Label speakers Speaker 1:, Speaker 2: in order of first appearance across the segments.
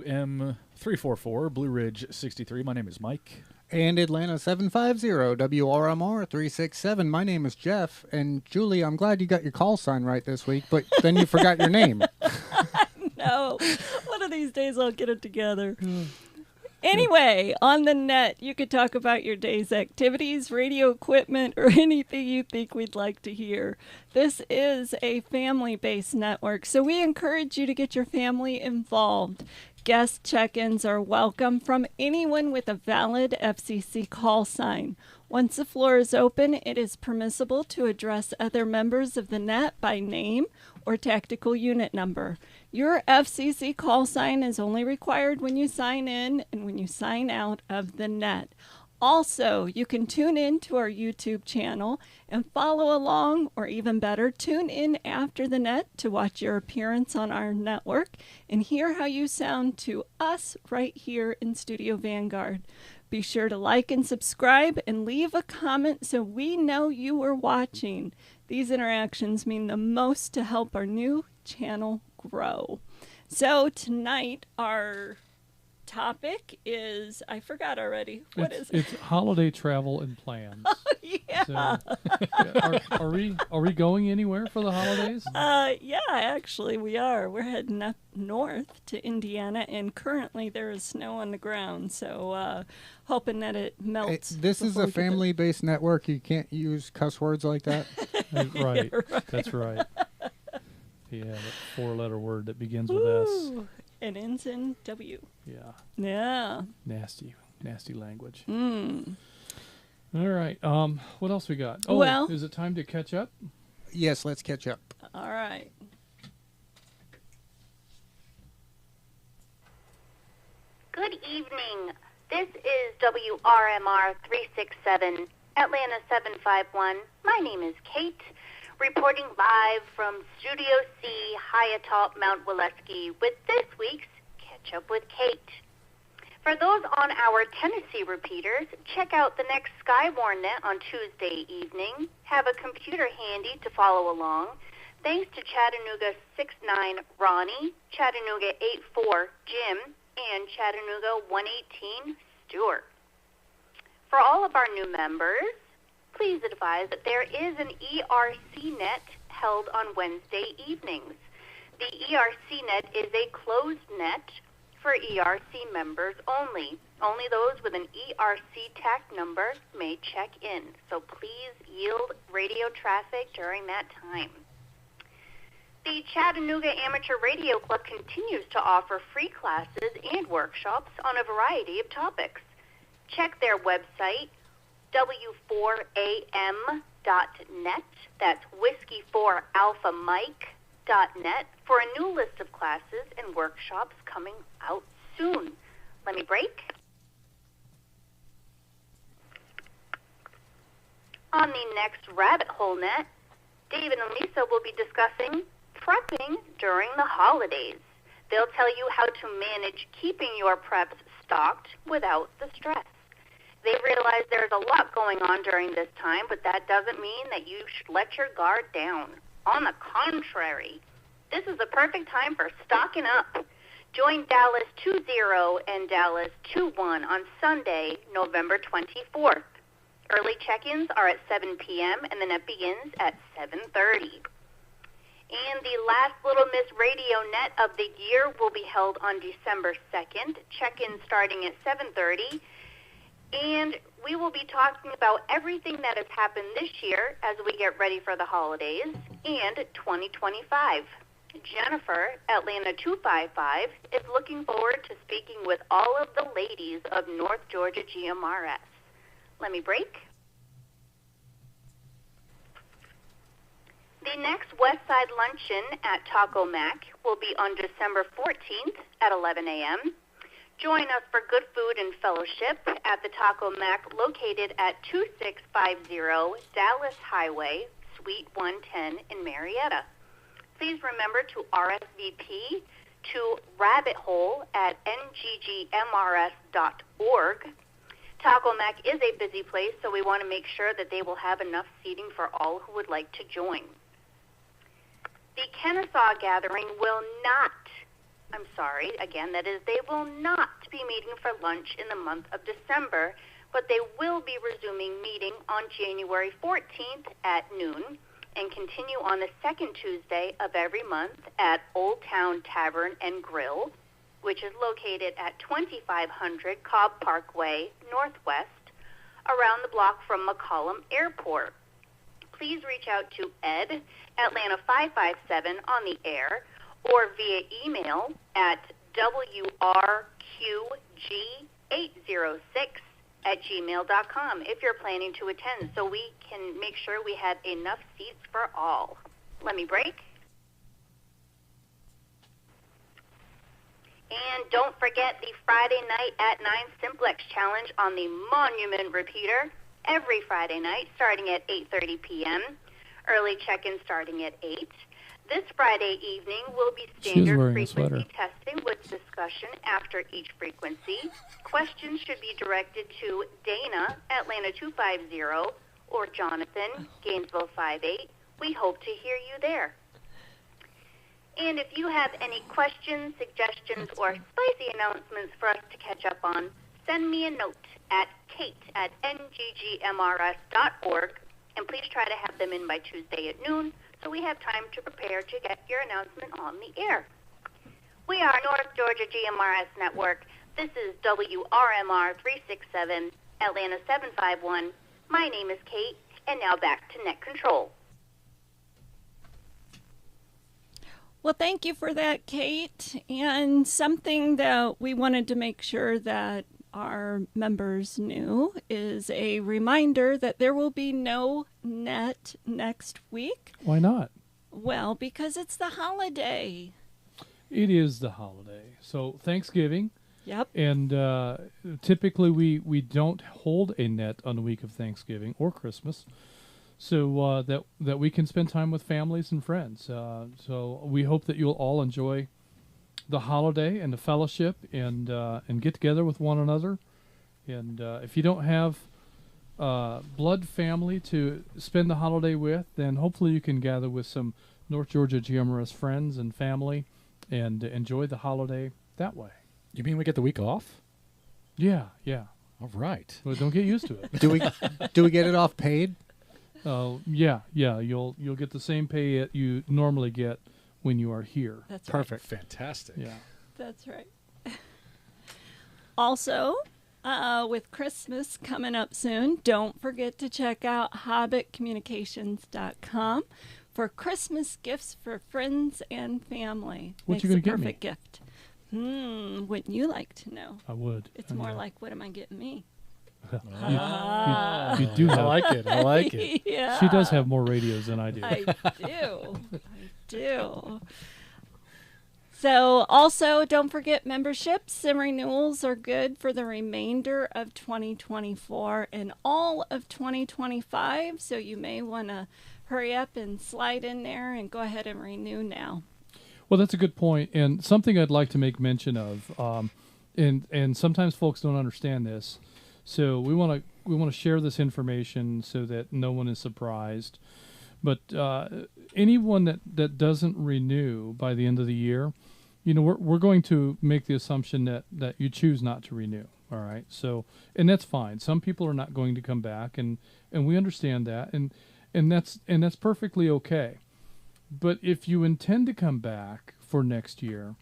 Speaker 1: M344, Blue Ridge 63. My name is Mike.
Speaker 2: And Atlanta 750, WRMR 367. My name is Jeff. And Julie, I'm glad you got your call sign right this week, but then you forgot your name.
Speaker 3: No. One of these days I'll get it together. Anyway, on the net, you could talk about your day's activities, radio equipment, or anything you think we'd like to hear. This is a family-based network, so we encourage you to get your family involved. Guest check-ins are welcome from anyone with a valid FCC call sign. Once the floor is open, it is permissible to address other members of the net by name or tactical unit number. Your FCC call sign is only required when you sign in and when you sign out of the net. Also, you can tune in to our YouTube channel and follow along, or even better, tune in after the net to watch your appearance on our network and hear how you sound to us right here in Studio Vanguard. Be sure to like and subscribe and leave a comment so we know you are watching. These interactions mean the most to help our new channel grow. So tonight our topic is, I forgot already. What is it?
Speaker 4: It's holiday travel and plans.
Speaker 3: Oh, yeah.
Speaker 4: So, are we going anywhere for the holidays?
Speaker 3: Yeah, actually we are. We're heading up north to Indiana, and currently there is snow on the ground, so hoping that it melts.
Speaker 2: This is a family-based network. You can't use cuss words like that.
Speaker 4: Right.
Speaker 3: Yeah, right.
Speaker 4: That's right. Yeah, that four-letter word that begins with S.
Speaker 3: And ends in W.
Speaker 4: Yeah.
Speaker 3: Yeah.
Speaker 4: Nasty language.
Speaker 3: Mm.
Speaker 4: All right. What else we got? Oh,
Speaker 3: well,
Speaker 4: is it time to catch up?
Speaker 2: Yes, let's catch up.
Speaker 3: All right.
Speaker 5: Good evening. This is WRMR 367, Atlanta 751. My name is Kate, reporting live from Studio C, high atop Mount Waleski, with this week's Catch Up with Kate. For those on our Tennessee repeaters, check out the next Skywarn-net on Tuesday evening. Have a computer handy to follow along. Thanks to Chattanooga 69 Ronnie, Chattanooga 84 Jim, and Chattanooga 118 Stuart. For all of our new members, please advise that there is an ERC net held on Wednesday evenings. The ERC net is a closed net for ERC members only. Only those with an ERC TAC number may check in, so please yield radio traffic during that time. The Chattanooga Amateur Radio Club continues to offer free classes and workshops on a variety of topics. Check their website, w4am.net, that's Whiskey 4 Alpha Mike.net, for a new list of classes and workshops coming out soon. Let me break. On the next Rabbit Hole Net, David and Lisa will be discussing prepping during the holidays. They'll tell you how to manage keeping your preps stocked without the stress. They realize there's a lot going on during this time, but that doesn't mean that you should let your guard down. On the contrary, this is the perfect time for stocking up. Join Dallas 2-0 and Dallas 2-1 on Sunday, November 24th. Early check-ins are at 7 p.m. and the net begins at 7:30. And the last Little Miss Radio Net of the year will be held on December 2nd. Check-in starting at 7:30. And we will be talking about everything that has happened this year as we get ready for the holidays and 2025. Jennifer, Atlanta 255, is looking forward to speaking with all of the ladies of North Georgia GMRS. Let me break. The next West Side Luncheon at Taco Mac will be on December 14th at 11 a.m. Join us for good food and fellowship at the Taco Mac located at 2650 Dallas Highway, Suite 110 in Marietta. Please remember to RSVP to Rabbit Hole at NGGMRS.org. Taco Mac is a busy place, so we want to make sure that they will have enough seating for all who would like to join. The Kennesaw Gathering will not I'm sorry, again, that is, they will not be meeting for lunch in the month of December, but they will be resuming meeting on January 14th at noon and continue on the second Tuesday of every month at Old Town Tavern and Grill, which is located at 2500 Cobb Parkway, Northwest, around the block from McCollum Airport. Please reach out to Ed, Atlanta 557 on the air, or via email at wrqg806@gmail.com if you're planning to attend, so we can make sure we have enough seats for all. Let me break. And don't forget the Friday night at 9 Simplex Challenge on the Monument Repeater every Friday night starting at 8:30 p.m. Early check-in starting at 8. This Friday evening will be standard frequency testing with discussion after each frequency. Questions should be directed to Dana, Atlanta 250, or Jonathan, Gainesville 58. We hope to hear you there. And if you have any questions, suggestions, or spicy announcements for us to catch up on, send me a note at kate@nggmrs.org, and please try to have them in by Tuesday at noon so we have time to prepare to get your announcement on the air. We are North Georgia GMRS Network. This is WRMR 367, Atlanta 751. My name is Kate, and now back to Net Control.
Speaker 3: Well, thank you for that, Kate. And something that we wanted to make sure that our members knew is a reminder that there will be no net next week.
Speaker 4: Why not?
Speaker 3: Well, because it's the holiday.
Speaker 4: It is the holiday. So Thanksgiving.
Speaker 3: Yep.
Speaker 4: And typically we don't hold a net on the week of Thanksgiving or Christmas, so that we can spend time with families and friends. So we hope that you'll all enjoy the holiday and the fellowship and get together with one another. And if you don't have blood family to spend the holiday with, then hopefully you can gather with some North Georgia GMRS friends and family and enjoy the holiday that way.
Speaker 1: You mean we get the week off?
Speaker 4: Yeah.
Speaker 1: All right.
Speaker 4: Well, don't get used to it.
Speaker 2: Do we get it off paid?
Speaker 4: Yeah. You'll get the same pay that you normally get when you are here.
Speaker 3: That's
Speaker 2: Perfect.
Speaker 1: Fantastic.
Speaker 4: Yeah.
Speaker 3: That's right. Also, with Christmas coming up soon, don't forget to check out hobbitcommunications.com for Christmas gifts for friends and family.
Speaker 4: What you gonna get me?
Speaker 3: Perfect gift. Wouldn't you like to know?
Speaker 4: I would.
Speaker 3: It's more like, what am I getting me?
Speaker 4: You do have,
Speaker 1: I like it.
Speaker 3: Yeah.
Speaker 4: She does have more radios than I do.
Speaker 3: I do. So also, don't forget memberships and renewals are good for the remainder of 2024 and all of 2025. So you may want to hurry up and slide in there and go ahead and renew now.
Speaker 4: Well, that's a good point, and something I'd like to make mention of. And sometimes folks don't understand this, so we want to share this information so that no one is surprised. But anyone that doesn't renew by the end of the year, we're going to make the assumption that you choose not to renew. All right. So, and that's fine. Some people are not going to come back, and we understand that, and that's perfectly okay. But if you intend to come back for next year,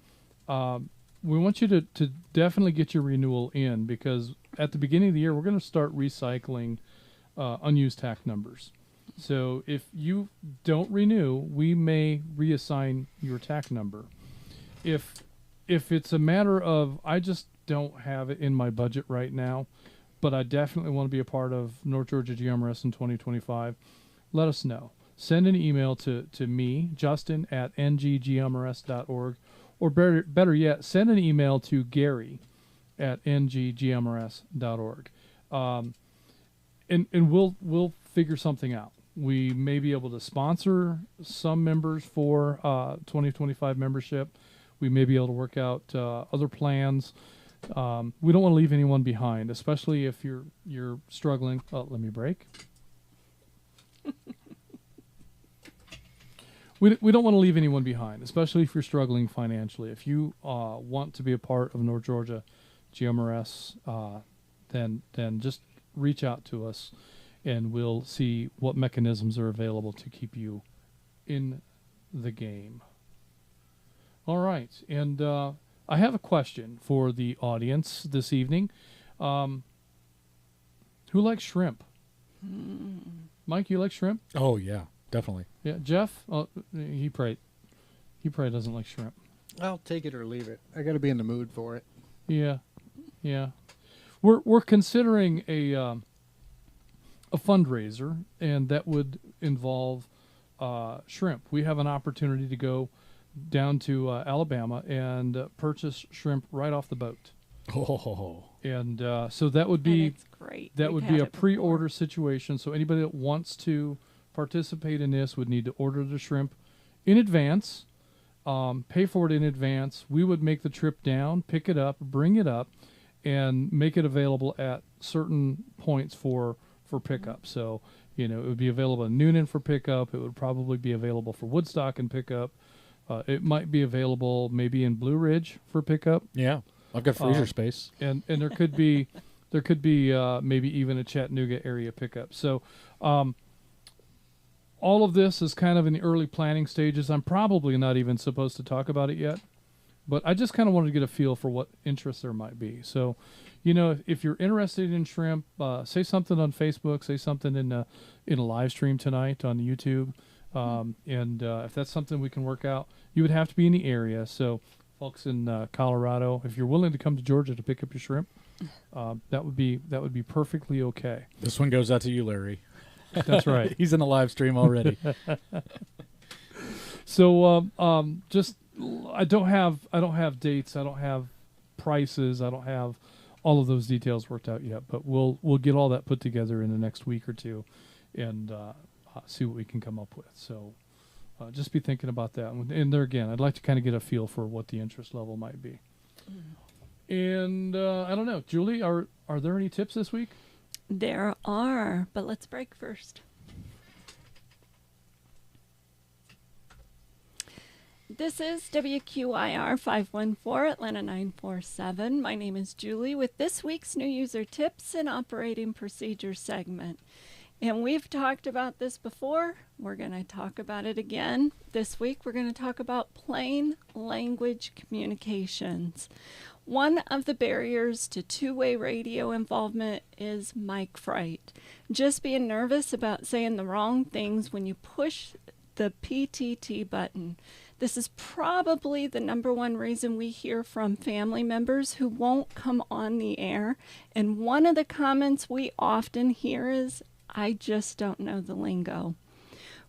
Speaker 4: we want you to definitely get your renewal in, because at the beginning of the year, we're going to start recycling unused TAC numbers. So if you don't renew, we may reassign your TAC number. If it's a matter of, I just don't have it in my budget right now, but I definitely want to be a part of North Georgia GMRS in 2025, let us know. Send an email to me, Justin, at NGGMRS.org, or better yet, send an email to Gary at NGGMRS.org. And we'll figure something out. We may be able to sponsor some members for 2025 membership. We may be able to work out other plans. We don't want to leave anyone behind, especially if you're struggling. Let me break. we don't want to leave anyone behind, especially if you're struggling financially. If you want to be a part of North Georgia GMRS, then just reach out to us, and we'll see what mechanisms are available to keep you in the game. All right, and I have a question for the audience this evening. Who likes shrimp? Mike, you like shrimp?
Speaker 1: Oh yeah, definitely.
Speaker 4: Yeah, Jeff. Oh, he probably doesn't like shrimp.
Speaker 2: I'll take it or leave it. I got to be in the mood for it.
Speaker 4: Yeah. We're considering a fundraiser, and that would involve shrimp. We have an opportunity to go down to Alabama and purchase shrimp right off the boat.
Speaker 1: Oh,
Speaker 4: And so that would be
Speaker 3: And it's great.
Speaker 4: that
Speaker 3: We've
Speaker 4: would be
Speaker 3: had
Speaker 4: a
Speaker 3: it before.
Speaker 4: pre-order situation. So anybody that wants to participate in this would need to order the shrimp in advance, pay for it in advance. We would make the trip down, pick it up, bring it up, and make it available at certain points for pickup. So, it would be available in Noonan for pickup. It would probably be available for Woodstock and pickup. It might be available maybe in Blue Ridge for pickup.
Speaker 1: yeah. I've got freezer space.
Speaker 4: And there could be maybe even a Chattanooga area pickup. So all of this is kind of in the early planning stages. I'm probably not even supposed to talk about it yet, but I just kind of wanted to get a feel for what interest there might be. So, if you're interested in shrimp, say something on Facebook, say something in a live stream tonight on YouTube. And if that's something we can work out, you would have to be in the area. So folks in Colorado, if you're willing to come to Georgia to pick up your shrimp, that would be perfectly okay.
Speaker 1: This one goes out to you, Larry.
Speaker 4: That's right.
Speaker 1: He's in the live stream already.
Speaker 4: So just I don't have dates, I don't have prices, I don't have all of those details worked out yet, but we'll get all that put together in the next week or two, and see what we can come up with. So just be thinking about that. And there again, I'd like to kind of get a feel for what the interest level might be. And I don't know, Julie, are there any tips this week?
Speaker 3: There are, but let's break first. This is WQIR 514 Atlanta 947. My name is Julie with this week's New User Tips and Operating Procedure segment. And we've talked about this before. We're going to talk about it again. This week we're going to talk about plain language communications. One of the barriers to two-way radio involvement is mic fright. Just being nervous about saying the wrong things when you push the PTT button. This is probably the number one reason we hear from family members who won't come on the air. And one of the comments we often hear is, "I just don't know the lingo."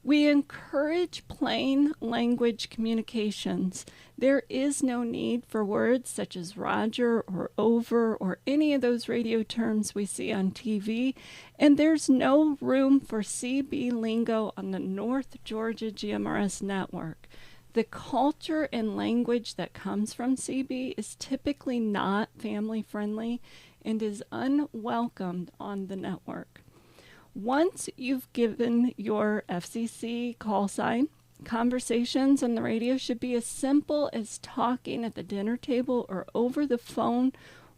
Speaker 3: We encourage plain language communications. There is no need for words such as Roger or over or any of those radio terms we see on TV, and there's no room for CB lingo on the North Georgia GMRS Network. The culture and language that comes from CB is typically not family friendly and is unwelcomed on the network. Once you've given your FCC call sign, conversations on the radio should be as simple as talking at the dinner table or over the phone,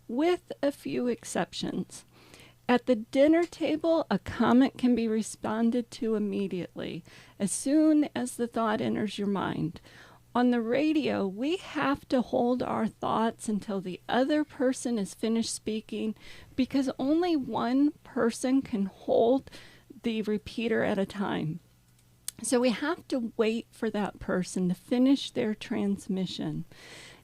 Speaker 3: with a few exceptions. At the dinner table, a comment can be responded to immediately, as soon as the thought enters your mind. On the radio, we have to hold our thoughts until the other person is finished speaking, because only one person can hold the repeater at a time. So we have to wait for that person to finish their transmission.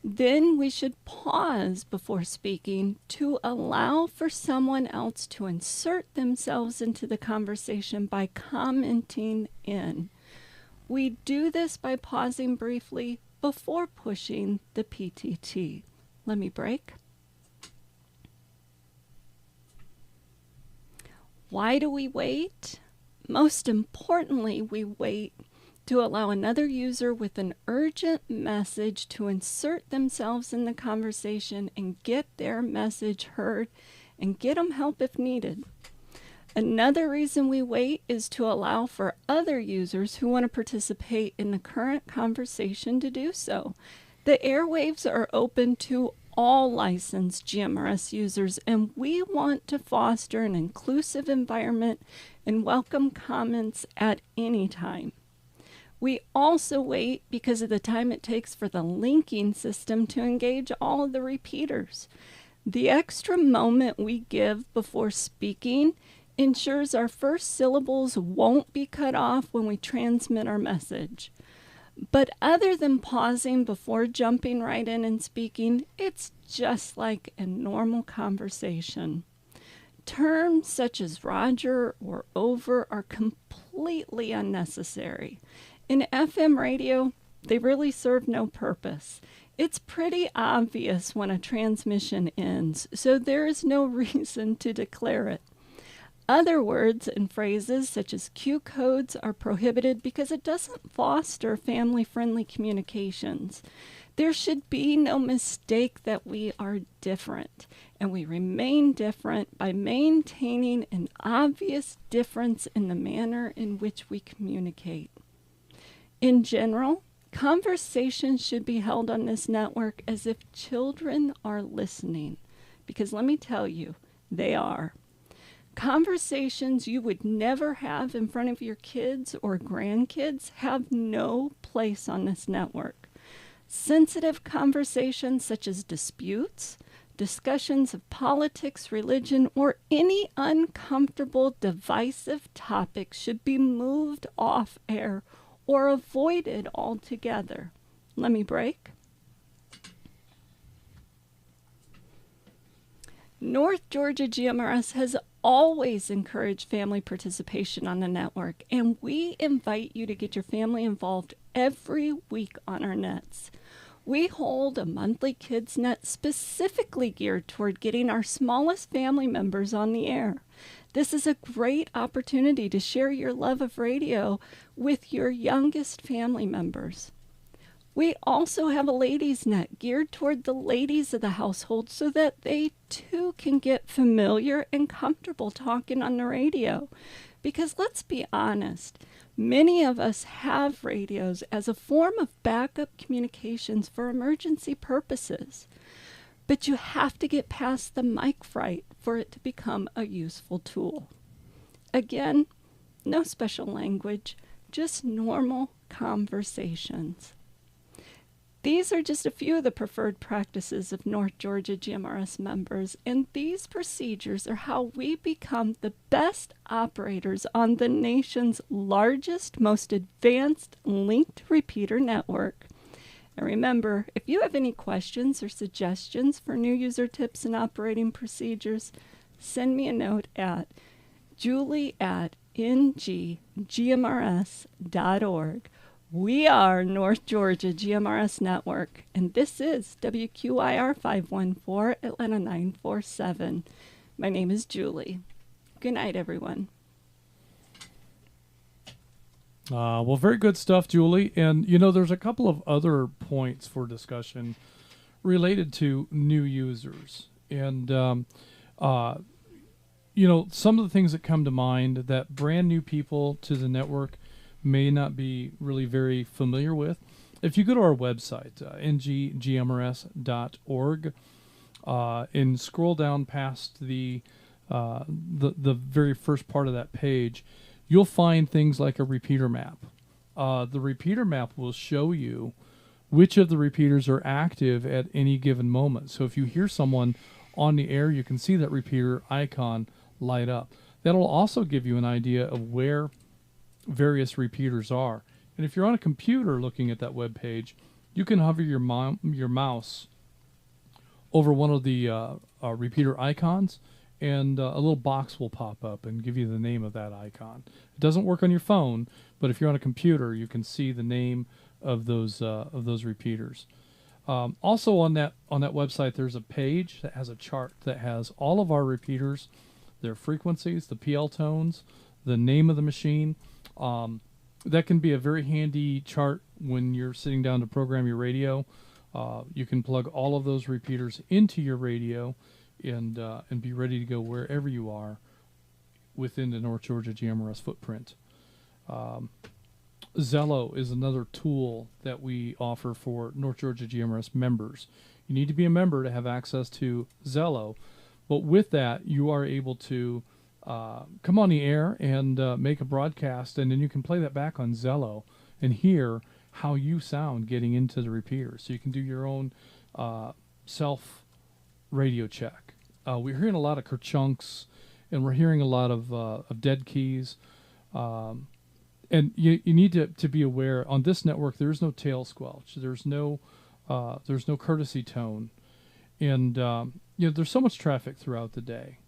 Speaker 3: Then we should pause before speaking to allow for someone else to insert themselves into the conversation by commenting in. We do this by pausing briefly before pushing the PTT. Let me break. Why do we wait? Most importantly, we wait to allow another user with an urgent message to insert themselves in the conversation and get their message heard and get them help if needed. Another reason we wait is to allow for other users who want to participate in the current conversation to do so. The airwaves are open to all licensed GMRS users, and we want to foster an inclusive environment and welcome comments at any time. We also wait because of the time it takes for the linking system to engage all of the repeaters. The extra moment we give before speaking ensures our first syllables won't be cut off when we transmit our message. But other than pausing before jumping right in and speaking, it's just like a normal conversation. Terms such as Roger or over are completely unnecessary. In FM radio, they really serve no purpose. It's pretty obvious when a transmission ends, so there is no reason to declare it. Other words and phrases such as cue codes are prohibited because it doesn't foster family-friendly communications. There should be no mistake that we are different, and we remain different by maintaining an obvious difference in the manner in which we communicate. In general, conversations should be held on this network as if children are listening, because let me tell you, they are. Conversations you would never have in front of your kids or grandkids have no place on this network. Sensitive conversations such as disputes, discussions of politics, religion, or any uncomfortable, divisive topics should be moved off air or avoided altogether. Let me break. North Georgia GMRS has always encouraged family participation on the network, and we invite you to get your family involved every week on our nets. We hold a monthly kids net specifically geared toward getting our smallest family members on the air. This is a great opportunity to share your love of radio with your youngest family members. We also have a ladies' net geared toward the ladies of the household so that they too can get familiar and comfortable talking on the radio. Because let's be honest, many of us have radios as a form of backup communications for emergency purposes. But you have to get past the mic fright for it to become a useful tool. Again, no special language, just normal conversations. These are just a few of the preferred practices of North Georgia GMRS members, and these procedures are how we become the best operators on the nation's largest, most advanced linked repeater network. And remember, if you have any questions or suggestions for new user tips and operating procedures, send me a note at julie@nggmrs.org. We are North Georgia GMRS Network, and this is WQIR 514 Atlanta 947. My name is Julie. Good night, everyone.
Speaker 4: Well, very good stuff, Julie. And, you know, there's a couple of other points for discussion related to new users. And, you know, some of the things that come to mind that brand new people to the network may not be really very familiar with. If you go to our website, NGGMRS.org, and scroll down past the very first part of that page, you'll find things like a repeater map. The repeater map will show you which of the repeaters are active at any given moment. So if you hear someone on the air, you can see that repeater icon light up. That'll also give you an idea of where various repeaters are. And if you're on a computer looking at that web page, you can hover your mouse over one of the repeater icons, and a little box will pop up and give you the name of that icon. It doesn't work on your phone, but if you're on a computer, you can see the name of those repeaters. Also on that website, there's a page that has a chart that has all of our repeaters, their frequencies, the PL tones, the name of the machine. That can be a very handy chart when you're sitting down to program your radio. You can plug all of those repeaters into your radio and be ready to go wherever you are within the North Georgia GMRS footprint. Zello is another tool that we offer for North Georgia GMRS members. You need to be a member to have access to Zello, but with that, you are able to come on the air and make a broadcast, and then you can play that back on Zello and hear how you sound getting into the repeater. So you can do your own self radio check. We're hearing a lot of kerchunks, and we're hearing a lot of dead keys. And you need to be aware, on this network, there's no tail squelch. There's no courtesy tone. And there's so much traffic throughout the day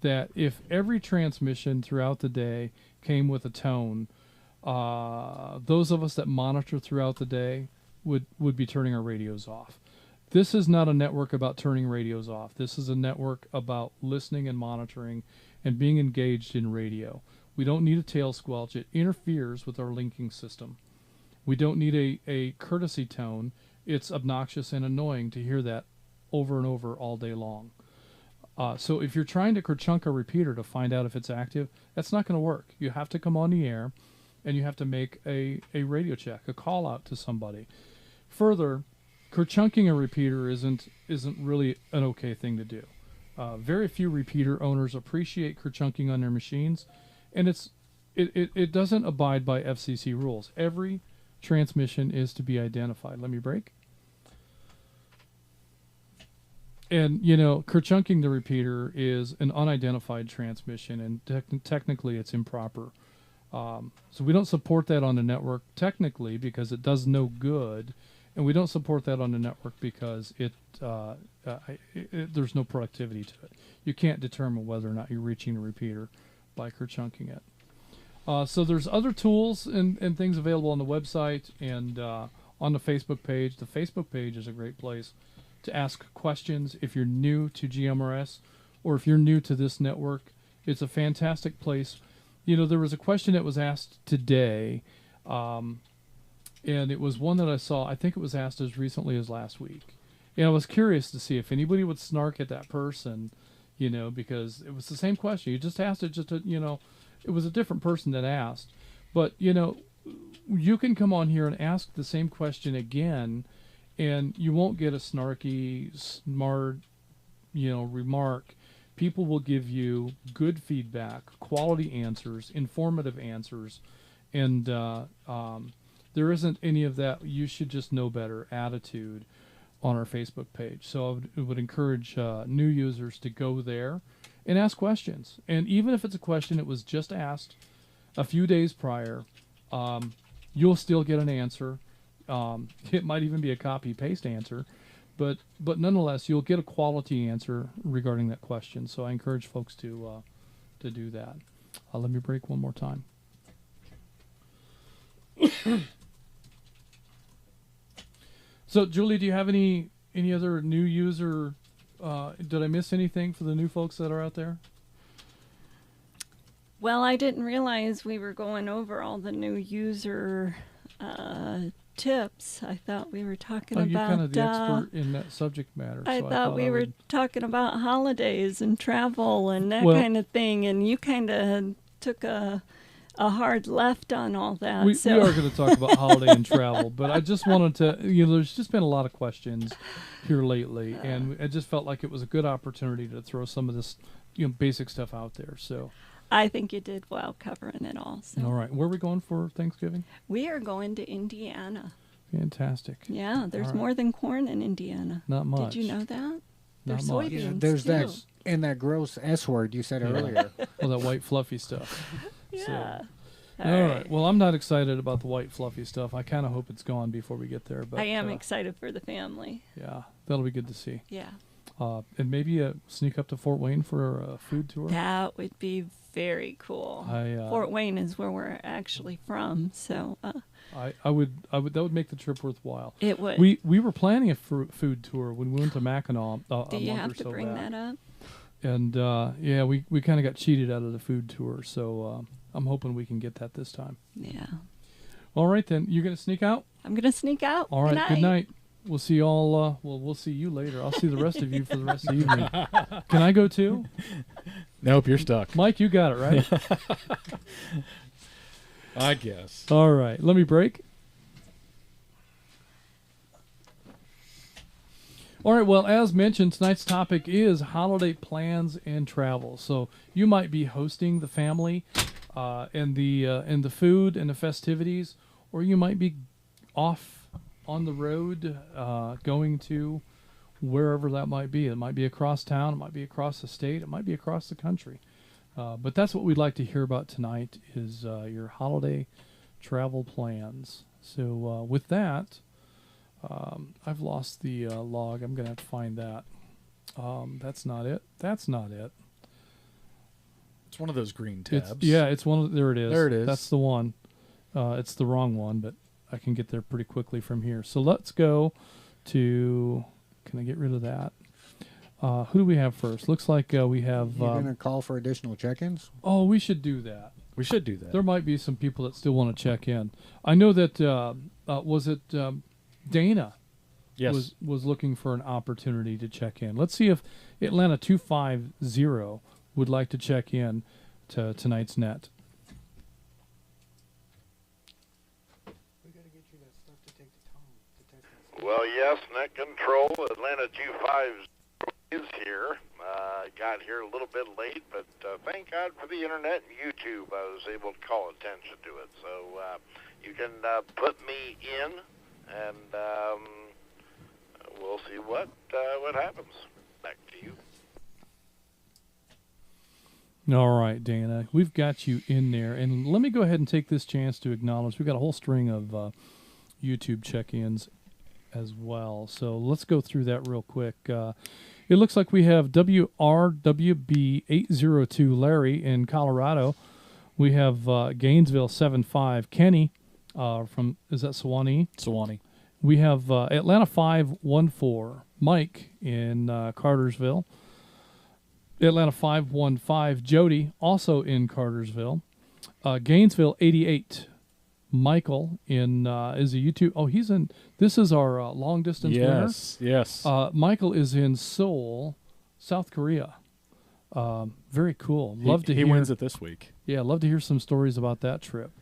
Speaker 4: that if every transmission throughout the day came with a tone, those of us that monitor throughout the day would be turning our radios off. This is not a network about turning radios off. This is a network about listening and monitoring and being engaged in radio. We don't need a tail squelch. It interferes with our linking system. We don't need a courtesy tone. It's obnoxious and annoying to hear that over and over all day long. So if you're trying to kerchunk a repeater to find out if it's active, that's not going to work. You have to come on the air, and you have to make a radio check, a call out to somebody. Further, kerchunking a repeater isn't really an okay thing to do. Very few repeater owners appreciate kerchunking on their machines, and it doesn't abide by FCC rules. Every transmission is to be identified. Let me break. And, kerchunking the repeater is an unidentified transmission, and technically it's improper. So we don't support that on the network technically because it does no good, and we don't support that on the network because there's no productivity to it. You can't determine whether or not you're reaching the repeater by kerchunking it. So there's other tools and things available on the website and on the Facebook page. The Facebook page is a great place to ask questions if you're new to GMRS or if you're new to this network. It's a fantastic place. There was a question that was asked today, and it was one that I saw. I think it was asked as recently as last week. And I was curious to see if anybody would snark at that person, because it was the same question. You just asked it it was a different person that asked. But, you can come on here and ask the same question again, and you won't get a snarky, smart, remark. People will give you good feedback, quality answers, informative answers, and there isn't any of that "you should just know better" attitude on our Facebook page. So I would encourage new users to go there and ask questions. And even if it's a question that was just asked a few days prior, you'll still get an answer. It might even be a copy-paste answer, but nonetheless, you'll get a quality answer regarding that question. So I encourage folks to do that. Let me break one more time. So, Julie, do you have any other new user? Did I miss anything for the new folks that are out there?
Speaker 3: Well, I didn't realize we were going over all the new user tips. I thought we were talking about...
Speaker 4: You're kind of the expert in that subject matter.
Speaker 3: I
Speaker 4: so
Speaker 3: thought we were talking about holidays and travel and that kind of thing, and you kind of took a hard left on all that.
Speaker 4: We are going to talk about holiday and travel, but I just wanted to, there's just been a lot of questions here lately, and I just felt like it was a good opportunity to throw some of this, basic stuff out there. So
Speaker 3: I think you did well covering it all. So.
Speaker 4: All right. Where are we going for Thanksgiving?
Speaker 3: We are going to Indiana.
Speaker 4: Fantastic.
Speaker 3: Yeah, there's more than corn in Indiana.
Speaker 4: Not much.
Speaker 3: Did you know that? There's
Speaker 4: Not much.
Speaker 3: soybeans,
Speaker 2: Yeah, there's
Speaker 3: too.
Speaker 2: that gross S word you said earlier.
Speaker 4: Well, that white fluffy stuff.
Speaker 3: Yeah.
Speaker 4: So. All right. Well, I'm not excited about the white fluffy stuff. I kind of hope it's gone before we get there. But
Speaker 3: I am excited for the family.
Speaker 4: Yeah, that'll be good to see.
Speaker 3: Yeah.
Speaker 4: And maybe sneak up to Fort Wayne for a food tour.
Speaker 3: That would be very cool. Fort Wayne is where we're actually from, so
Speaker 4: I would that would make the trip worthwhile.
Speaker 3: it would.
Speaker 4: We were planning a food tour when we went to Mackinac
Speaker 3: Do you have to bring that up?
Speaker 4: And yeah, we kind of got cheated out of the food tour, so I'm hoping we can get that this time.
Speaker 3: Yeah.
Speaker 4: All right, then. You're going to sneak out?
Speaker 3: I'm going to sneak out.
Speaker 4: All right, good night. We'll see you all, we'll see you later. I'll see the rest of you for the rest of the evening. Can I go too?
Speaker 1: Nope, you're stuck.
Speaker 4: Mike, you got it, right?
Speaker 1: I guess.
Speaker 4: All right. Let me break. All right. Well, as mentioned, tonight's topic is holiday plans and travel. So you might be hosting the family and the food and the festivities, or you might be off on the road going to wherever that might be. It might be across town. It might be across the state. It might be across the country. But that's what we'd like to hear about tonight is your holiday travel plans. So with that, I've lost the log. I'm going to have to find that. That's not it. That's not it.
Speaker 1: It's one of those green tabs.
Speaker 4: It's one of, there it is.
Speaker 1: There it is.
Speaker 4: That's the one. It's the wrong one, but I can get there pretty quickly from here. So let's go to, can I get rid of that? Who do we have first? Looks like we have...
Speaker 2: You're going to call for additional check-ins?
Speaker 4: Oh, we should do that.
Speaker 1: We should do that.
Speaker 4: There might be some people that still want to check in. I know that, was it Dana?
Speaker 1: Yes.
Speaker 4: Was looking for an opportunity to check in. Let's see if Atlanta 250 would like to check in to tonight's net.
Speaker 6: Well, yes, net control. Atlanta 250 is here. Got here a little bit late, but thank God for the internet and YouTube. I was able to call attention to it. So you can put me in, and we'll see what happens. Back to you.
Speaker 4: All right, Dana, we've got you in there. And let me go ahead and take this chance to acknowledge we've got a whole string of YouTube check-ins as well. So let's go through that real quick. It looks like we have WRWB802 Larry in Colorado. We have Gainesville 75 Kenny from, is that Sewanee?
Speaker 1: Sewanee.
Speaker 4: We have Atlanta 514 Mike in Cartersville. Atlanta 515 Jody, also in Cartersville. Gainesville 88 Michael in is a YouTube. Oh, he's in. This is our long distance winner.
Speaker 1: Yes.
Speaker 4: Michael is in Seoul, South Korea. Very cool. Love to hear.
Speaker 1: He wins it this week.
Speaker 4: Yeah, love to hear some stories about that trip.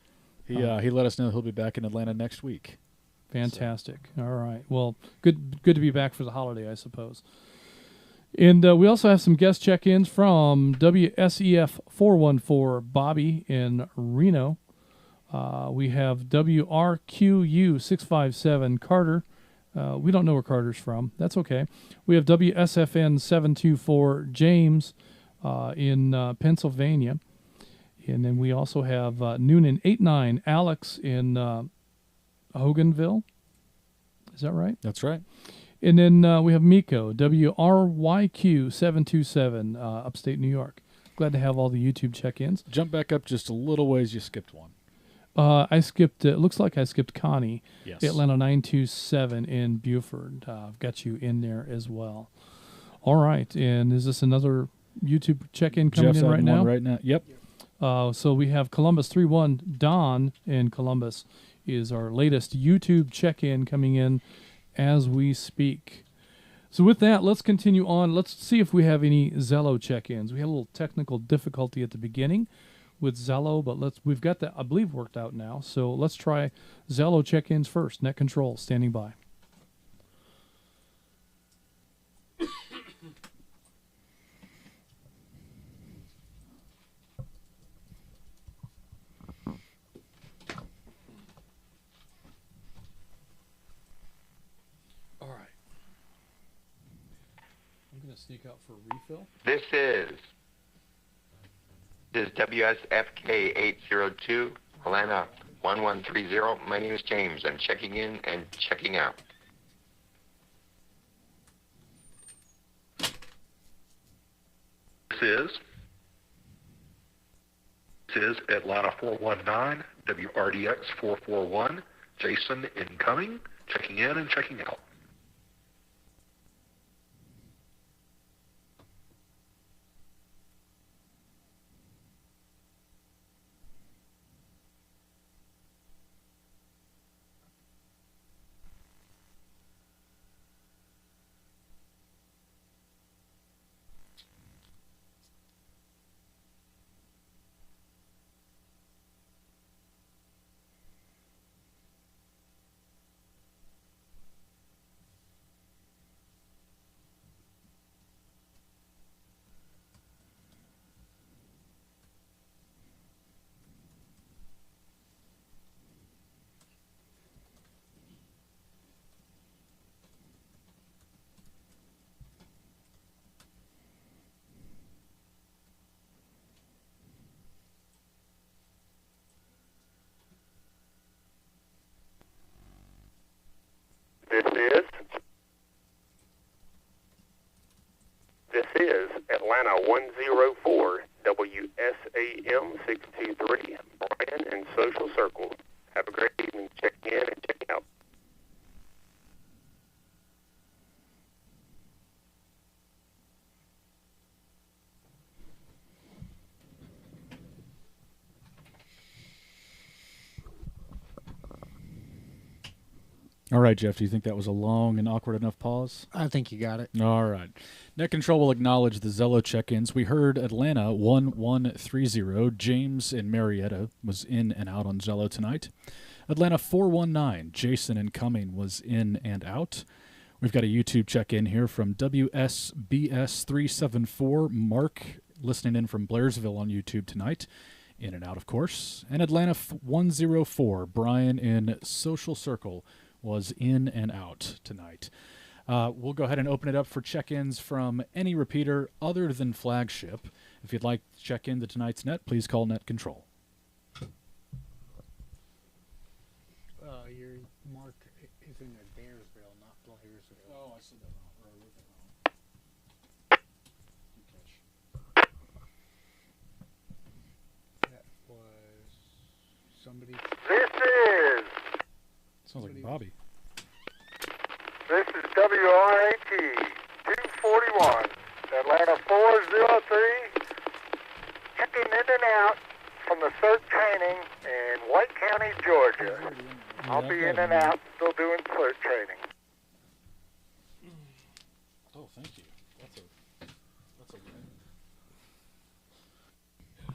Speaker 1: He let us know he'll be back in Atlanta next week.
Speaker 4: Fantastic. So. All right. Well, good to be back for the holiday, I suppose. And we also have some guest check-ins from WSEF 414 Bobby in Reno. We have WRQU 657 Carter. We don't know where Carter's from. That's okay. We have WSFN 724 James in Pennsylvania. And then we also have Noonan 89 Alex in Hoganville. Is that right?
Speaker 1: That's right.
Speaker 4: And then we have Miko, WRYQ 727 upstate New York. Glad to have all the YouTube check-ins.
Speaker 1: Jump back up just a little ways. You skipped one.
Speaker 4: I skipped, it looks like I skipped Connie,
Speaker 1: yes.
Speaker 4: Atlanta 927 in Buford. I've got you in there as well. All right. And is this another YouTube check-in coming
Speaker 1: Jeff's
Speaker 4: in right now?
Speaker 1: Right now. Yep.
Speaker 4: So we have Columbus 31. Don in Columbus is our latest YouTube check-in coming in as we speak. So with that, let's continue on. Let's see if we have any Zello check-ins. We had a little technical difficulty at the beginning with Zello, but we've got that, I believe, worked out now. So let's try Zello check-ins first. Net control standing by. All right. I'm going to sneak out for a refill.
Speaker 7: This is WSFK 802, Atlanta 1130. My name is James. I'm checking in and checking out.
Speaker 8: This is Atlanta 419, WRDX 441, Jason incoming, checking in and checking out.
Speaker 9: This is Atlanta 104 WSAM 623, Brian and Social Circle. Have a great evening. Checking in and checking out.
Speaker 1: All right, Jeff, do you think that was a long and awkward enough pause?
Speaker 2: I think you got it.
Speaker 1: All right. Net Control will acknowledge the Zello check-ins. We heard Atlanta 1130. James in Marietta was in and out on Zello tonight. Atlanta 419. Jason incoming was in and out. We've got a YouTube check-in here from WSBS374. Mark listening in from Blairsville on YouTube tonight. In and out, of course. And Atlanta 104. Brian in Social Circle was in and out tonight. We'll go ahead and open it up for check-ins from any repeater other than Flagship. If you'd like to check into tonight's net, please call Net Control.
Speaker 2: Your Mark is in Adairsville, not Blairsville.
Speaker 1: Oh, I said that wrong.
Speaker 2: That was somebody.
Speaker 9: This is
Speaker 1: Sounds like Bobby.
Speaker 9: WRAT 241, Atlanta 403, checking in and out from the CERT training in White County, Georgia. I'll be in and out, still doing CERT training.
Speaker 1: Oh, thank you. That's a win.
Speaker 2: I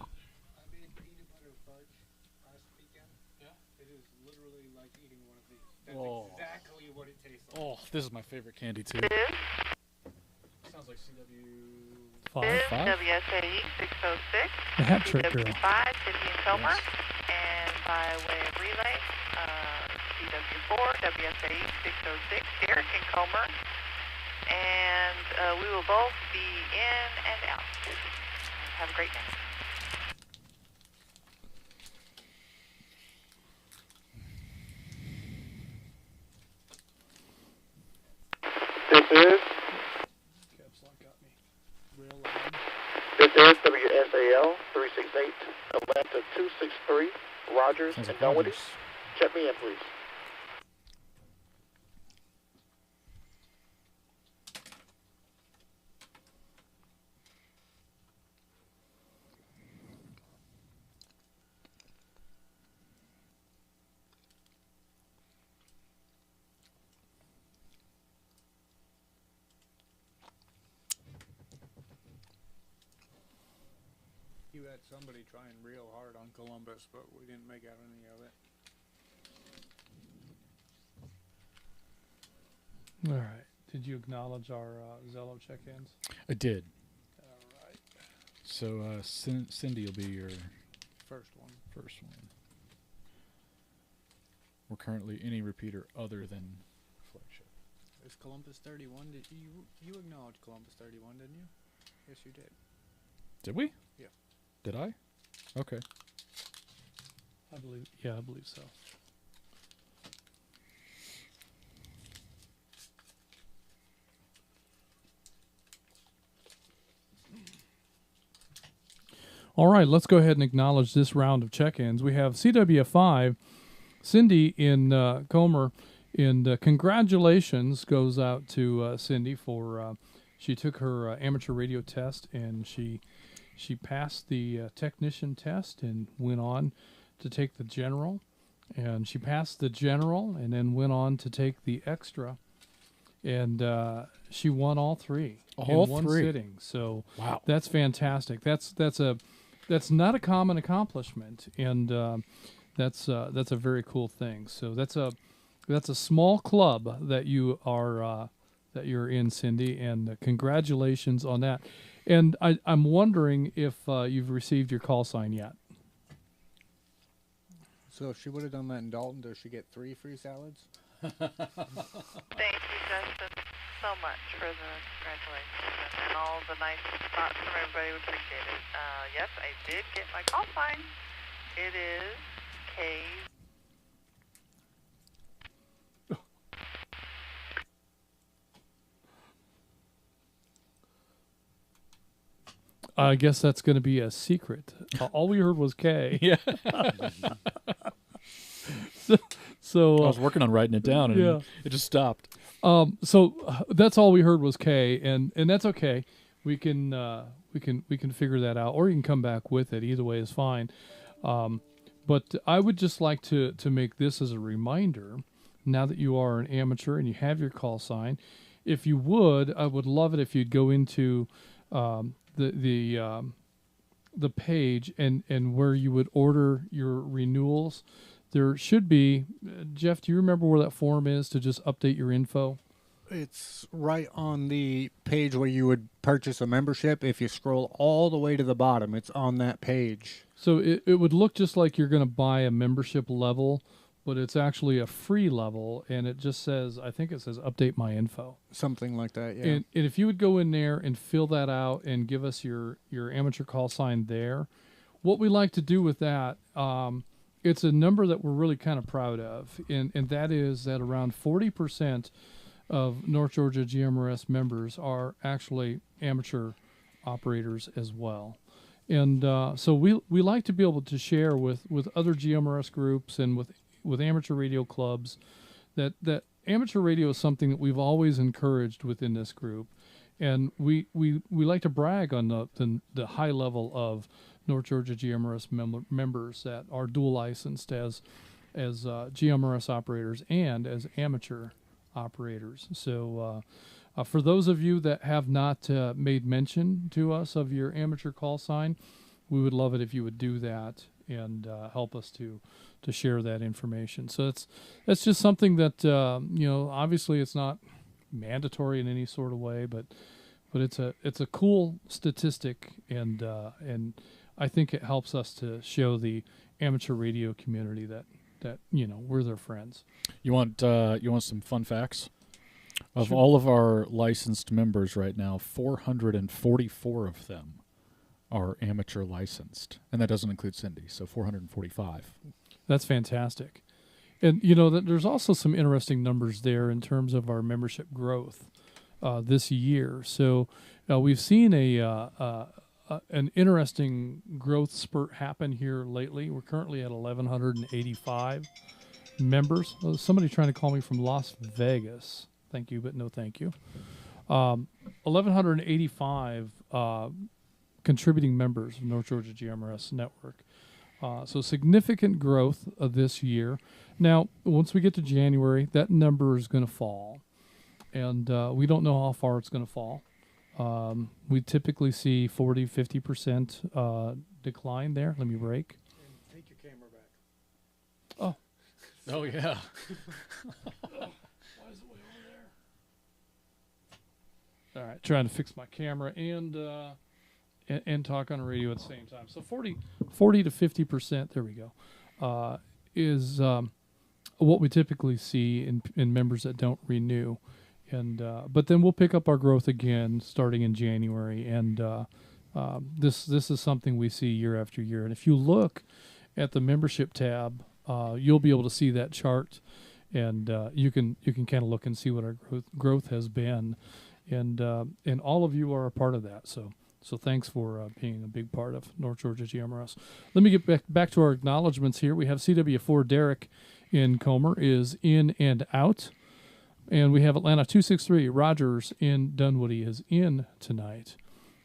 Speaker 2: made peanut butter fudge last weekend. Yeah. It is literally like eating one of these. That's exactly what it tastes like.
Speaker 1: Oh, this is my favorite candy, too. Sounds like CW...
Speaker 4: 5.
Speaker 10: WSAE 606.
Speaker 4: The hat trick girl.
Speaker 10: CW5, Tiffany and Comer. And by way of relay, CW4, WSAE 606, Derek and Comer. And we will both be in and out. Have a great day.
Speaker 9: This is WSAL 368, Atlanta 263, Rogers
Speaker 1: Sounds
Speaker 9: and
Speaker 1: like
Speaker 9: Dunwoody.
Speaker 1: Rogers.
Speaker 9: Check me in, please.
Speaker 2: You had somebody trying real hard on Columbus, but we didn't make out any of it.
Speaker 4: All right. Did you acknowledge our Zello check-ins?
Speaker 1: I did.
Speaker 4: All right.
Speaker 1: So Cindy will be your
Speaker 2: First one.
Speaker 1: first one. We're currently any repeater other than Flagship.
Speaker 2: Is Columbus 31? Did you acknowledge Columbus 31, didn't you? Yes, you did.
Speaker 1: Did we?
Speaker 2: Yeah.
Speaker 1: Did I? Okay.
Speaker 4: I believe so. All right, let's go ahead and acknowledge this round of check-ins. We have CW5, Cindy in Comer, and congratulations goes out to Cindy for she took her amateur radio test and she passed the technician test and went on to take the general, and she passed the general and then went on to take the extra, and she won all three in one sitting. So
Speaker 1: wow,
Speaker 4: that's fantastic. That's not a common accomplishment, and that's a very cool thing. So that's a small club that you are that you're in, Cindy, and congratulations on that. And I'm wondering if you've received your call sign yet.
Speaker 2: So if she would have done that in Dalton, does she get 3 free salads?
Speaker 10: Thank you, Justin, so much for the congratulations and all the nice thoughts from everybody. We appreciate it. Yes, I did get my call sign. It is K.
Speaker 4: I guess that's going to be a secret. All we heard was K.
Speaker 1: Yeah.
Speaker 4: So
Speaker 1: I was working on writing it down, and
Speaker 4: yeah.
Speaker 1: it just stopped.
Speaker 4: So that's all we heard was K, and that's okay. We can figure that out, or you can come back with it. Either way is fine. But I would just like to make this as a reminder. Now that you are an amateur and you have your call sign, if you would, I would love it if you'd go into the page and where you would order your renewals. There should be, Jeff, do you remember where that form is to just update your info?
Speaker 2: It's right on the page where you would purchase a membership. If you scroll all the way to the bottom, it's on that page.
Speaker 4: So it would look just like you're going to buy a membership level, but it's actually a free level, and it just says, I think it says update my info.
Speaker 2: Something like that, yeah.
Speaker 4: And if you would go in there and fill that out and give us your amateur call sign there, what we like to do with that, it's a number that we're really kind of proud of, and that is that around 40% of North Georgia GMRS members are actually amateur operators as well. And so we like to be able to share with other GMRS groups and with amateur radio clubs that amateur radio is something that we've always encouraged within this group. And we like to brag on the high level of North Georgia GMRS members that are dual licensed as GMRS operators and as amateur operators. So for those of you that have not made mention to us of your amateur call sign, we would love it if you would do that and help us to share that information. So that's just something that obviously it's not mandatory in any sort of way, but it's a cool statistic, and I think it helps us to show the amateur radio community that we're their friends.
Speaker 1: You want some fun facts? Of
Speaker 4: Sure.
Speaker 1: all of our licensed members right now, 444 of them are amateur licensed, and that doesn't include Cindy, so 445.
Speaker 4: That's fantastic. And there's also some interesting numbers there in terms of our membership growth this year. So we've seen an interesting growth spurt happen here lately. We're currently at 1,185 members. Somebody trying to call me from Las Vegas. Thank you, but no thank you. 1,185 contributing members of North Georgia GMRS Network. So significant growth this year. Now, once we get to January, that number is going to fall. And we don't know how far it's going to fall. We typically see 40, 50% decline there. Let me break.
Speaker 2: Take your camera back.
Speaker 1: Oh, yeah.
Speaker 4: Why is it way over there? All right, trying to fix my camera and talk on the radio at the same time. So 40 to 50%, there we go, is what we typically see in members that don't renew. And but then we'll pick up our growth again starting in January, and this is something we see year after year. And if you look at the membership tab, you'll be able to see that chart, and you can kind of look and see what our growth has been, and all of you are a part of that. So thanks for being a big part of North Georgia GMRS. Let me get back to our acknowledgments here. We have CW4 Derek in Comer is in and out. And we have Atlanta 263 Rogers in Dunwoody is in tonight.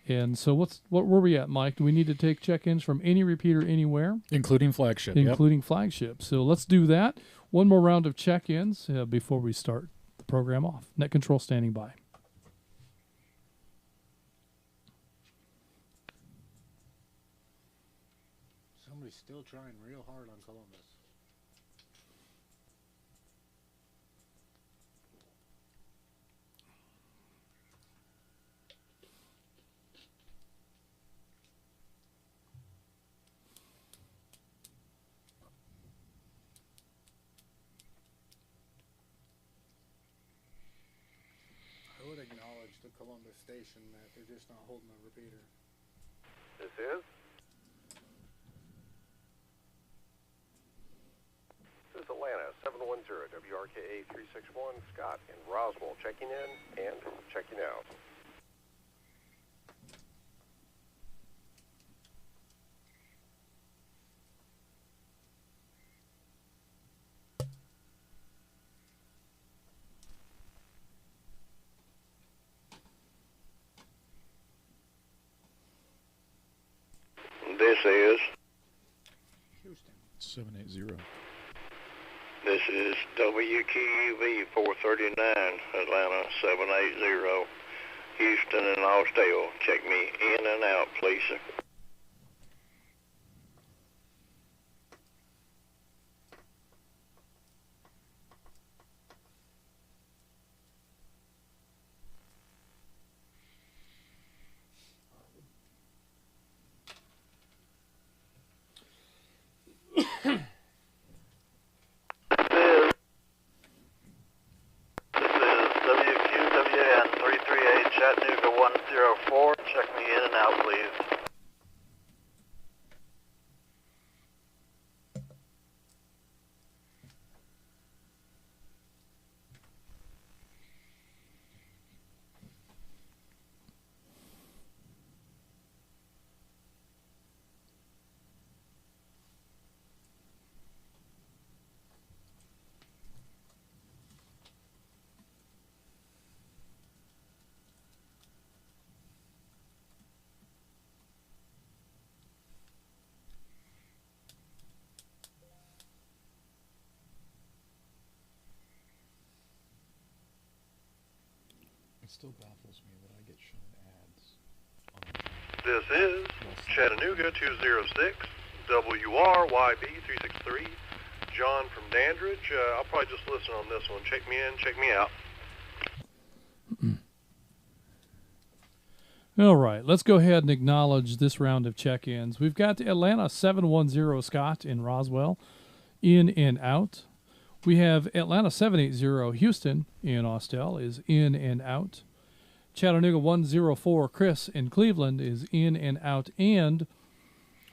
Speaker 4: And so what were we at, Mike? Do we need to take check-ins from any repeater anywhere?
Speaker 1: Including flagship.
Speaker 4: Including flagship. So let's do that. One more round of check-ins before we start the program off. Net control standing by.
Speaker 2: Somebody's still trying real hard on Columbus. I would acknowledge the Columbus station that they're just not holding a repeater.
Speaker 6: This is? This is Atlanta, 710 WRKA 361, Scott in Roswell, checking in and checking out. is
Speaker 1: 780.
Speaker 6: This is WQUV 439, Atlanta 780. Houston and Austell. Check me in and out, please. Chattanooga 104. Check me in and out, please.
Speaker 1: It still baffles me that I get shown ads.
Speaker 6: This is Chattanooga 206, WRYB 363, John from Dandridge. I'll probably just listen on this one. Check me in, check me out.
Speaker 4: All right, let's go ahead and acknowledge this round of check-ins. We've got Atlanta 710 Scott in Roswell, in and out. We have Atlanta 780 Houston in Austell is in and out. Chattanooga 104 Chris in Cleveland is in and out. And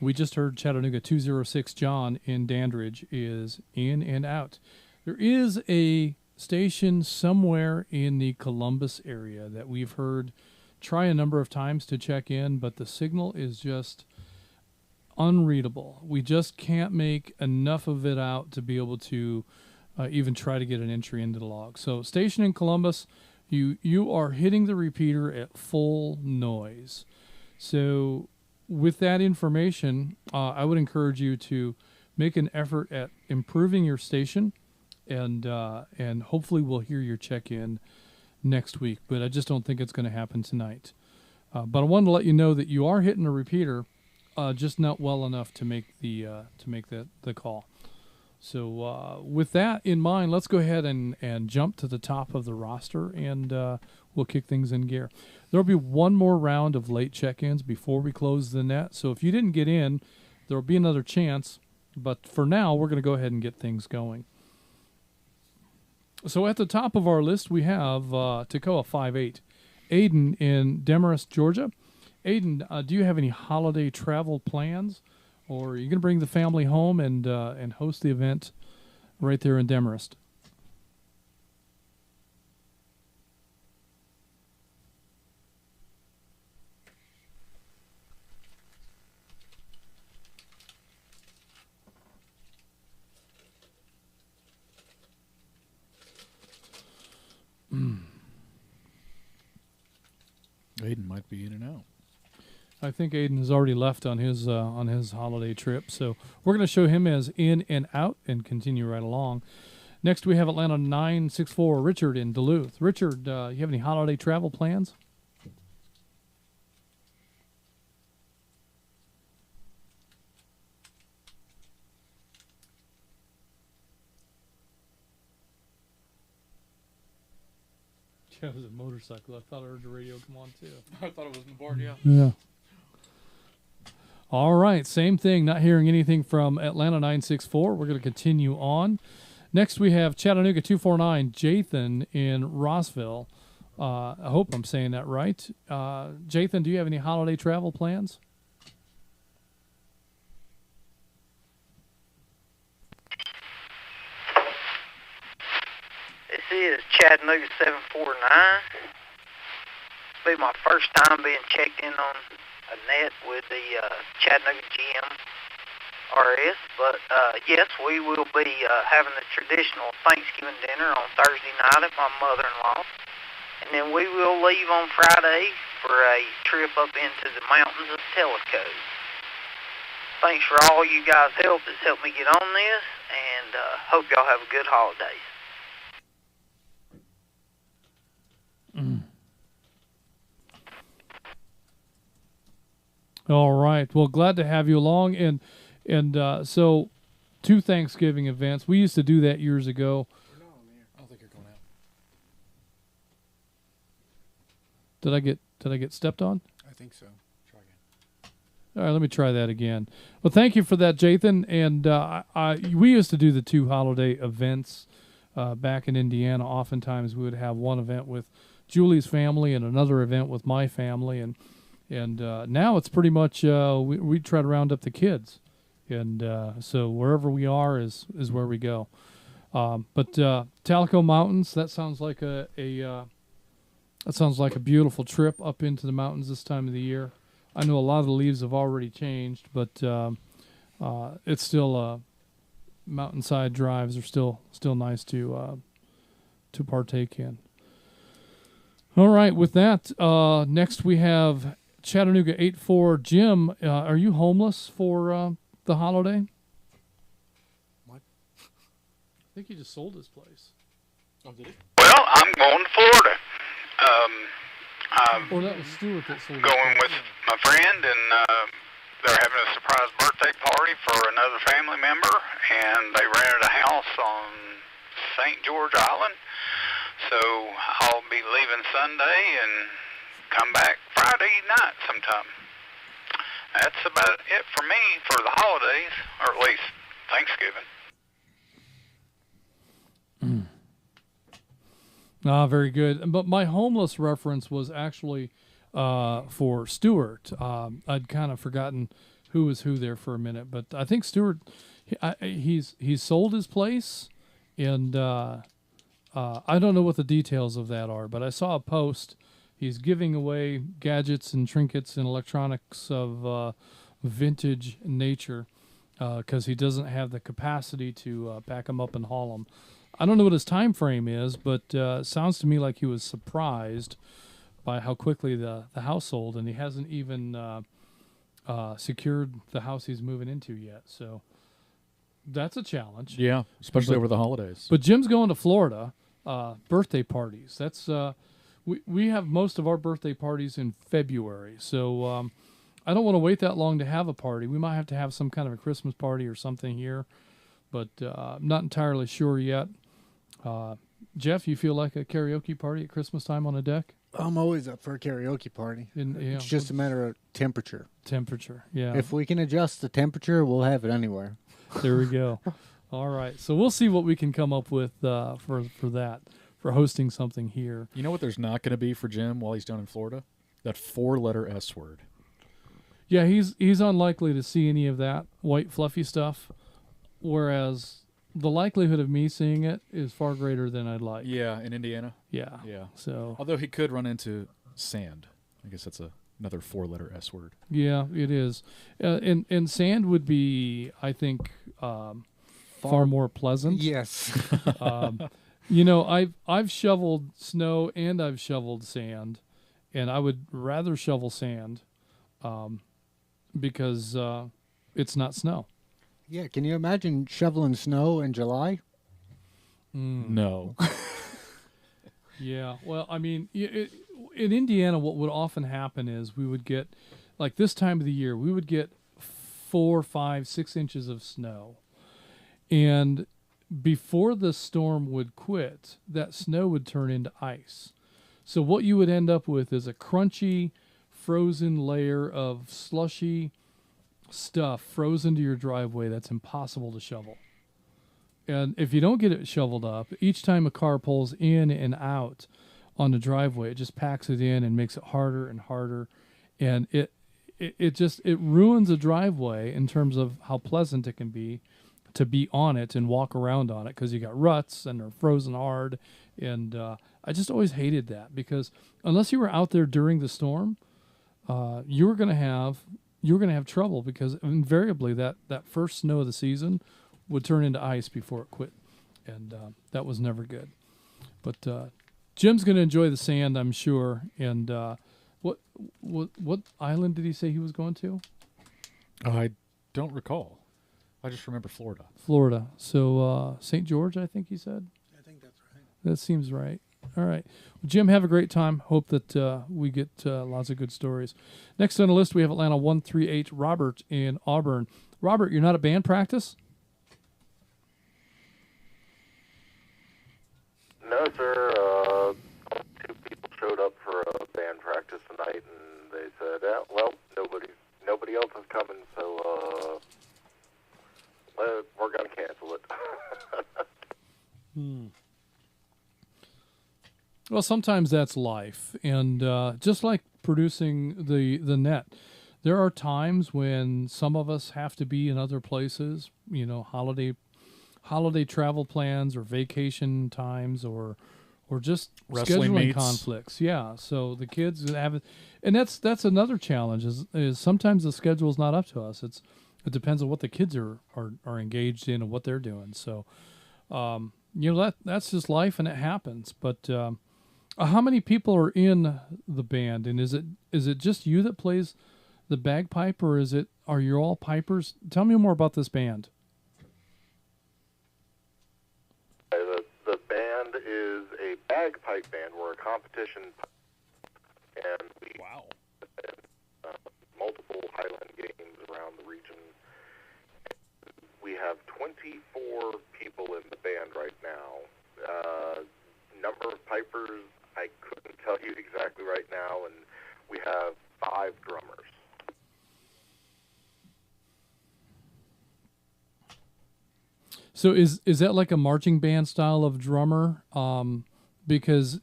Speaker 4: we just heard Chattanooga 206 John in Dandridge is in and out. There is a station somewhere in the Columbus area that we've heard try a number of times to check in, but the signal is just unreadable. We just can't make enough of it out to be able to even try to get an entry into the log. So station in Columbus, you are hitting the repeater at full noise. So with that information, I would encourage you to make an effort at improving your station, and hopefully we'll hear your check-in next week. But I just don't think it's going to happen tonight. But I wanted to let you know that you are hitting a repeater, just not well enough to make the call. So with that in mind, let's go ahead and jump to the top of the roster, and we'll kick things in gear. There will be one more round of late check-ins before we close the net. So if you didn't get in, there will be another chance. But for now, we're going to go ahead and get things going. So at the top of our list, we have Toccoa 58. Aiden in Demarest, Georgia. Aiden, do you have any holiday travel plans? Or are you going to bring the family home and host the event right there in Demarest?
Speaker 1: Aiden might be in and out.
Speaker 4: I think Aiden has already left on his holiday trip, so we're going to show him as in and out and continue right along. Next, we have Atlanta 964 Richard in Duluth. Richard, you have any holiday travel plans? That was a motorcycle. I thought I heard the radio come on too.
Speaker 2: I thought it was on the board, yeah.
Speaker 4: Yeah. All right, same thing. Not hearing anything from Atlanta 964. We're going to continue on. Next, we have Chattanooga 249, Jathan in Rossville. I hope I'm saying that right. Jathan, do you have any holiday travel plans?
Speaker 11: This is Chattanooga 749. It'll be my first time being checked in on a net with the Chattanooga GMRS, but yes, we will be having the traditional Thanksgiving dinner on Thursday night at my mother-in-law, and then we will leave on Friday for a trip up into the mountains of Tellico. thanks for all you guys' help that's helped me get on this, and hope y'all have a good holidays.
Speaker 4: All right. Well, glad to have you along. And so 2 Thanksgiving events. We used to do that years ago.
Speaker 1: I don't think you're going out.
Speaker 4: Did I get stepped on?
Speaker 1: I think so. Try again.
Speaker 4: All right, let me try that again. Well, thank you for that, Jathan. And we used to do the 2 holiday events back in Indiana. Oftentimes we would have one event with Julie's family and another event with my family. And now it's pretty much we try to round up the kids. And so wherever we are is where we go. But Talco Mountains, that sounds like a beautiful trip up into the mountains this time of the year. I know a lot of the leaves have already changed, but it's still mountainside drives are still nice to partake in. All right, with that, next we have Chattanooga 84 Jim. Are you homeless for the holiday?
Speaker 1: What?
Speaker 4: I think he just sold his place.
Speaker 1: Oh, did he?
Speaker 12: Well, I'm going to Florida.
Speaker 4: Or that was Stuart that sold
Speaker 12: Going with my friend, and they're having a surprise birthday party for another family member, and they rented a house on St. George Island. So I'll be leaving Sunday and come back Friday night sometime. That's about it for me for the holidays, or at least Thanksgiving.
Speaker 4: Very good. But my homeless reference was actually for Stuart. I'd kind of forgotten who was who there for a minute, but I think Stuart, he's sold his place, and I don't know what the details of that are, but I saw a post. He's giving away gadgets and trinkets and electronics of vintage nature because he doesn't have the capacity to pack them up and haul them. I don't know what his time frame is, but it sounds to me like he was surprised by how quickly the house sold, and he hasn't even secured the house he's moving into yet. So that's a challenge.
Speaker 1: Yeah, especially over the holidays.
Speaker 4: But Jim's going to Florida. Birthday parties. That's we have most of our birthday parties in February, so I don't want to wait that long to have a party. We might have to have some kind of a Christmas party or something here, but I'm not entirely sure yet. Jeff, you feel like a karaoke party at Christmas time on a deck?
Speaker 2: I'm always up for a karaoke party. It's just a matter of temperature.
Speaker 4: Temperature, yeah.
Speaker 2: If we can adjust the temperature, we'll have it anywhere.
Speaker 4: There we go. All right, so we'll see what we can come up with for that, for hosting something here.
Speaker 1: You know what there's not going to be for Jim while he's down in Florida? That 4-letter S word.
Speaker 4: Yeah, he's unlikely to see any of that white fluffy stuff, whereas the likelihood of me seeing it is far greater than I'd like.
Speaker 1: Yeah, in Indiana?
Speaker 4: Yeah.
Speaker 1: Yeah.
Speaker 4: So,
Speaker 1: although he could run into sand. I guess that's another 4-letter S word.
Speaker 4: Yeah, it is. And sand would be, I think, far more pleasant.
Speaker 2: Yes.
Speaker 4: You know, I've shoveled snow and I've shoveled sand, and I would rather shovel sand because it's not snow.
Speaker 2: Yeah, can you imagine shoveling snow in July?
Speaker 1: No.
Speaker 4: Yeah, well, I mean, in Indiana, what would often happen is we would get, like this time of the year, we would get 4, 5, 6 inches of snow. And before the storm would quit, that snow would turn into ice. So what you would end up with is a crunchy, frozen layer of slushy stuff frozen to your driveway that's impossible to shovel. And if you don't get it shoveled up, each time a car pulls in and out on the driveway, it just packs it in and makes it harder and harder. And it ruins a driveway in terms of how pleasant it can be to be on it and walk around on it, because you got ruts and they're frozen hard. And I just always hated that, because unless you were out there during the storm, you were going to have trouble, because invariably that first snow of the season would turn into ice before it quit, and that was never good. But Jim's going to enjoy the sand, I'm sure. And what island did he say he was going to?
Speaker 1: Oh, I don't recall. I just remember Florida.
Speaker 4: Florida. So St. George, I think he said.
Speaker 2: I think that's right.
Speaker 4: That seems right. All right. Well, Jim, have a great time. Hope that we get lots of good stories. Next on the list, we have Atlanta 138 Robert in Auburn. Robert, you're not at band practice?
Speaker 13: No, sir. Two people showed up for a band practice tonight, and they said, well, nobody else is coming, so we're going to cancel it.
Speaker 4: Well, sometimes that's life. And just like producing the net, there are times when some of us have to be in other places, holiday travel plans or vacation times or just
Speaker 1: Wrestling
Speaker 4: scheduling
Speaker 1: meets.
Speaker 4: conflicts. Yeah. So the kids have it. And that's another challenge is sometimes the schedule is not up to us. It depends on what the kids are engaged in and what they're doing. So, that's just life and it happens. But how many people are in the band? And is it just you that plays the bagpipe, or are you all pipers? Tell me more about this band.
Speaker 13: The band is a bagpipe band. We're a competition, and we multiple Highland games around the region. We have 24 people in the band right now. Number of pipers, I couldn't tell you exactly right now, and we have 5 drummers.
Speaker 4: So is that like a marching band style of drummer? Because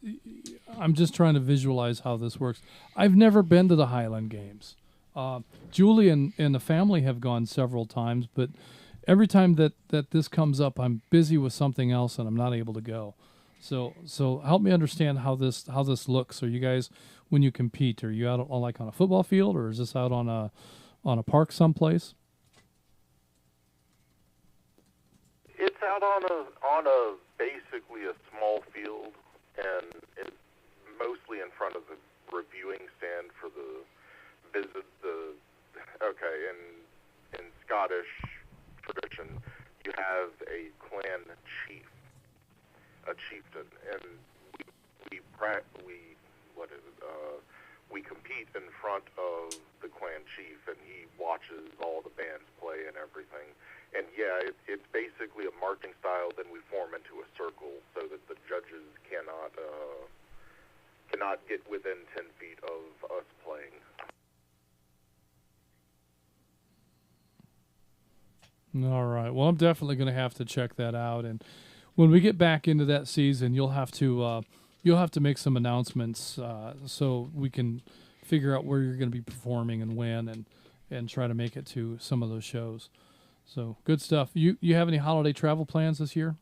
Speaker 4: I'm just trying to visualize how this works. I've never been to the Highland Games. Julie and the family have gone several times, but every time that this comes up, I'm busy with something else and I'm not able to go. So help me understand how this looks. Are you guys, when you compete, are you out on a football field, or is this out on a park someplace?
Speaker 13: It's out on a basically a small field, and it's mostly in front of the reviewing stand for the visit. In Scottish tradition, you have a clan chief, a chieftain, and we compete in front of the clan chief, and he watches all the bands play and everything. And yeah, it's basically a marching style. Then we form into a circle so that the judges cannot get within 10 feet of us playing.
Speaker 4: All right. Well, I'm definitely going to have to check that out. And when we get back into that season, you'll have to make some announcements so we can figure out where you're going to be performing and when, and try to make it to some of those shows. So good stuff. You have any holiday travel plans this year?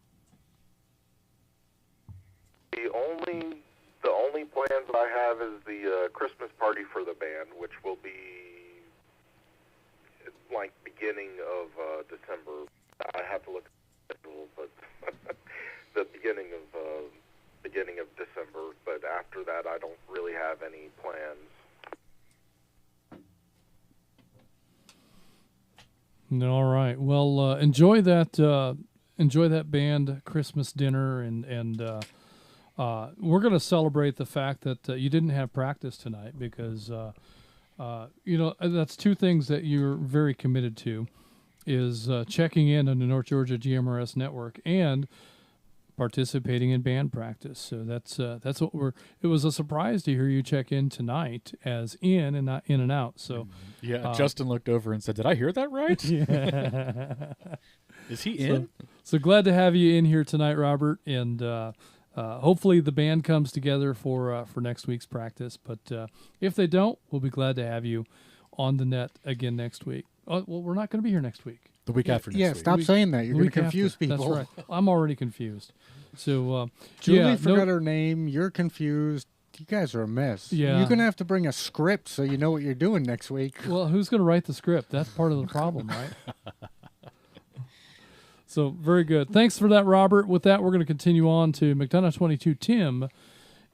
Speaker 13: The only plans that I have is the Christmas party for the band, which will be like beginning of December. I have to look at the schedule, but the beginning of December. But after that, I don't really have any plans.
Speaker 4: All right. Well, enjoy that band Christmas dinner, and we're going to celebrate the fact that you didn't have practice tonight, because that's two things that you're very committed to, is checking in on the North Georgia GMRS Network and participating in band practice. So that's what it was a surprise to hear you check in tonight as in and not in and out. So
Speaker 1: yeah, Justin looked over and said, "Did I hear that right?"
Speaker 4: Yeah.
Speaker 1: Is he in?
Speaker 4: So glad to have you in here tonight, Robert, and hopefully the band comes together for next week's practice. But if they don't, we'll be glad to have you on the net again next week. Well, we're not going to be here next week.
Speaker 1: The week after next week.
Speaker 2: Yeah, stop saying that. You're going to confuse people.
Speaker 4: That's right. I'm already confused. So
Speaker 2: Julie forgot her name. You're confused. You guys are a mess.
Speaker 4: Yeah.
Speaker 2: You're going to have to bring a script so you know what you're doing next week.
Speaker 4: Well, who's going to write the script? That's part of the problem, right? So very good. Thanks for that, Robert. With that, we're going to continue on to McDonough 22 Tim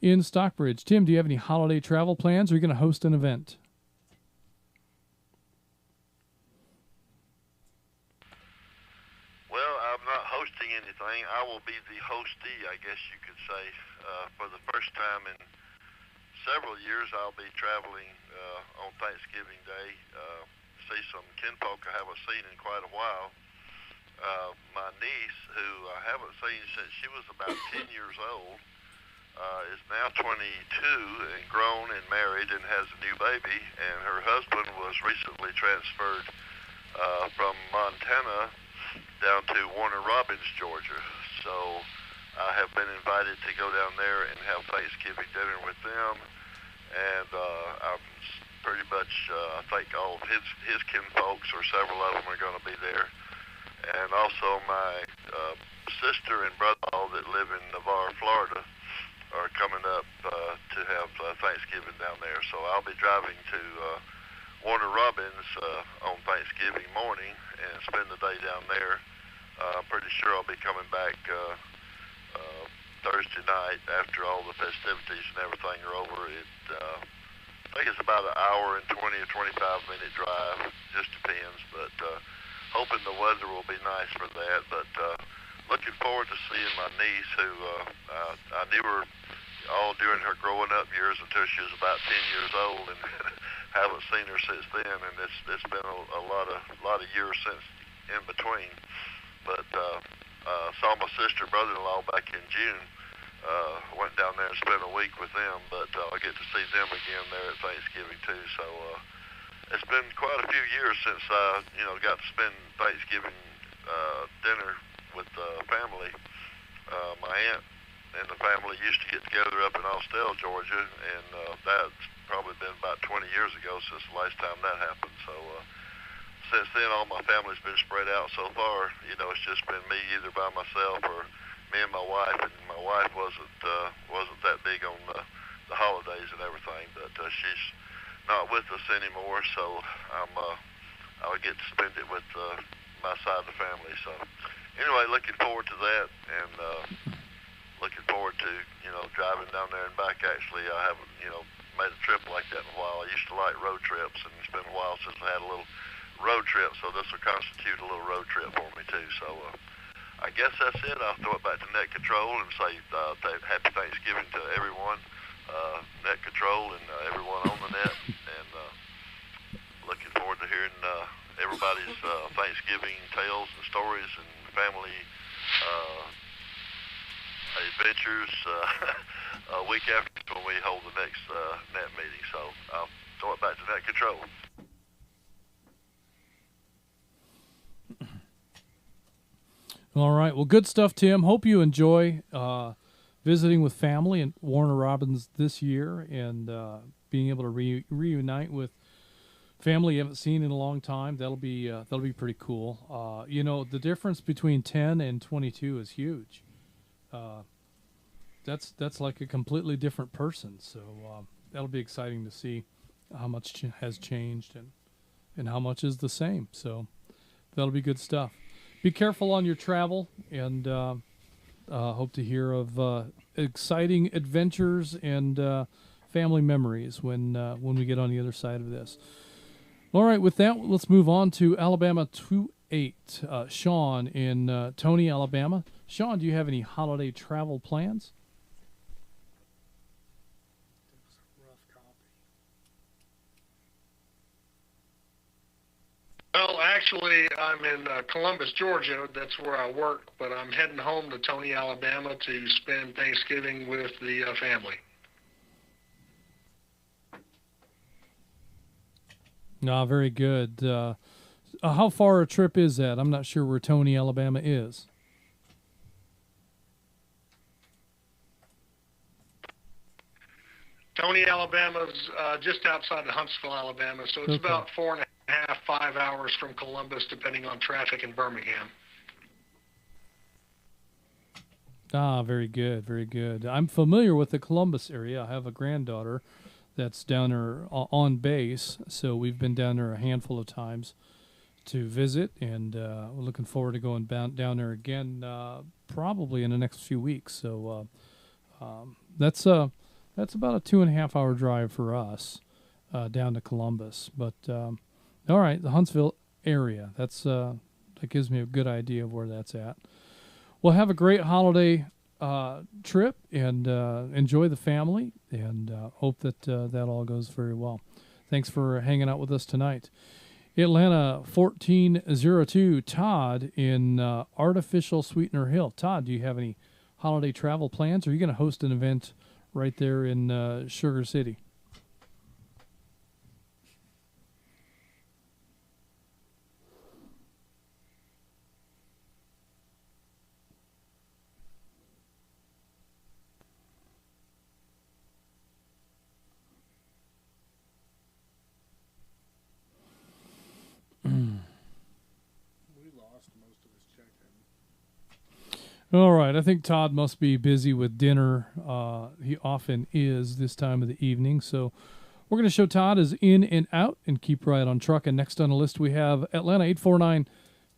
Speaker 4: in Stockbridge. Tim, do you have any holiday travel plans, or are you going to host an event?
Speaker 14: anything. I will be the hostee, I guess you could say. For the first time in several years, I'll be traveling on Thanksgiving Day. See some kinfolk I haven't seen in quite a while. My niece, who I haven't seen since she was about 10 years old, is now 22 and grown and married and has a new baby. And her husband was recently transferred from Montana down to Warner Robins, Georgia. So I have been invited to go down there and have Thanksgiving dinner with them. And I'm pretty much, I think all of his kinfolks, or several of them, are going to be there. And also my sister and brother-in-law that live in Navarre, Florida, are coming up to have Thanksgiving down there. So I'll be driving to Warner Robins on Thanksgiving morning and spend the day down there. I'm pretty sure I'll be coming back Thursday night after all the festivities and everything are over. I think it's about an hour and 20 or 25 minute drive, just depends, but hoping the weather will be nice for that. But looking forward to seeing my niece, who I knew her all during her growing up years until she was about 10 years old, and haven't seen her since then. And it's been a lot of years since in between. But saw my sister and brother-in-law back in June. Went down there and spent a week with them, but I'll get to see them again there at Thanksgiving too. So it's been quite a few years since I, got to spend Thanksgiving dinner with family. My aunt and the family used to get together up in Austell, Georgia, and that's probably been about 20 years ago since the last time that happened. So since then, all my family's been spread out so far. It's just been me either by myself or me and my wife. And my wife wasn't that big on the holidays and everything, but she's not with us anymore. So I'll get to spend it with my side of the family. So anyway, looking forward to that, and looking forward to driving down there and back. Actually, I haven't made a trip like that in a while. I used to like road trips, and it's been a while since I had a little road trip, so this will constitute a little road trip for me too. So I guess that's it. I'll throw it back to Net Control and say happy Thanksgiving to everyone, Net Control and everyone on the net, and looking forward to hearing everybody's Thanksgiving tales and stories and family adventures a week after when we hold the next net meeting. So I'll throw it back to Net Control.
Speaker 4: All right. Well, good stuff, Tim. Hope you enjoy visiting with family in Warner Robins this year, and being able to reunite with family you haven't seen in a long time. That'll be pretty cool. The difference between 10 and 22 is huge. That's like a completely different person. So that'll be exciting to see how much has changed and how much is the same. So that'll be good stuff. Be careful on your travel, and hope to hear of exciting adventures and family memories when we get on the other side of this. All right, with that, let's move on to Alabama 28. Sean in Tony, Alabama. Sean, do you have any holiday travel plans?
Speaker 15: Well, actually, I'm in Columbus, Georgia. That's where I work, but I'm heading home to Tony, Alabama to spend Thanksgiving with the family.
Speaker 4: No, very good. How far a trip is that? I'm not sure where Tony, Alabama is.
Speaker 15: Tony, Alabama's just outside of Huntsville, Alabama, so it's about 4.5, 5 hours from Columbus, depending on traffic in Birmingham.
Speaker 4: Ah, very good, very good. I'm familiar with the Columbus area. I have a granddaughter that's down there on base, so we've been down there a handful of times to visit, and we're looking forward to going down there again probably in the next few weeks. So that's about a 2.5 hour drive for us down to Columbus. But all right, the Huntsville area, that gives me a good idea of where that's at. well, have a great holiday trip and enjoy the family, and hope that that all goes very well. Thanks for hanging out with us tonight. Atlanta 1402, Todd in Artificial Sweetener Hill. Todd, do you have any holiday travel plans, or are you going to host an event right there in Sugar City? All right, I think Todd must be busy with dinner. He often is this time of the evening. So we're going to show Todd is in and out and keep right on truck. And next on the list, we have Atlanta 849,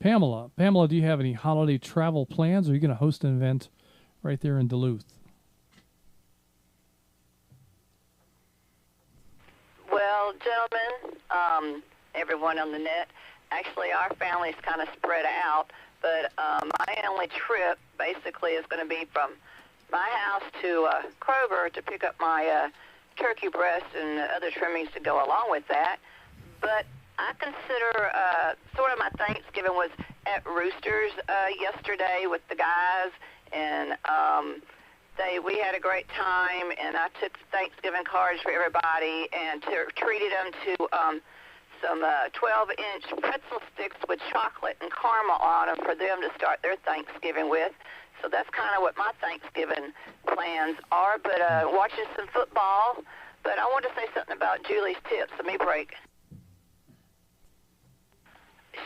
Speaker 4: Pamela. Pamela, do you have any holiday travel plans? Or are you going to host an event right there in Duluth?
Speaker 16: Well, gentlemen, everyone on the net, actually our family's kind of spread out. But my only trip basically is going to be from my house to Kroger to pick up my turkey breast and other trimmings to go along with that. But I consider sort of my Thanksgiving was at Roosters yesterday with the guys, and we had a great time, and I took Thanksgiving cards for everybody and treated them to some 12-inch pretzel sticks with chocolate and caramel on them for them to start their Thanksgiving with. So that's kind of what my Thanksgiving plans are. But watching some football. But I want to say something about Julie's tips. Let me break.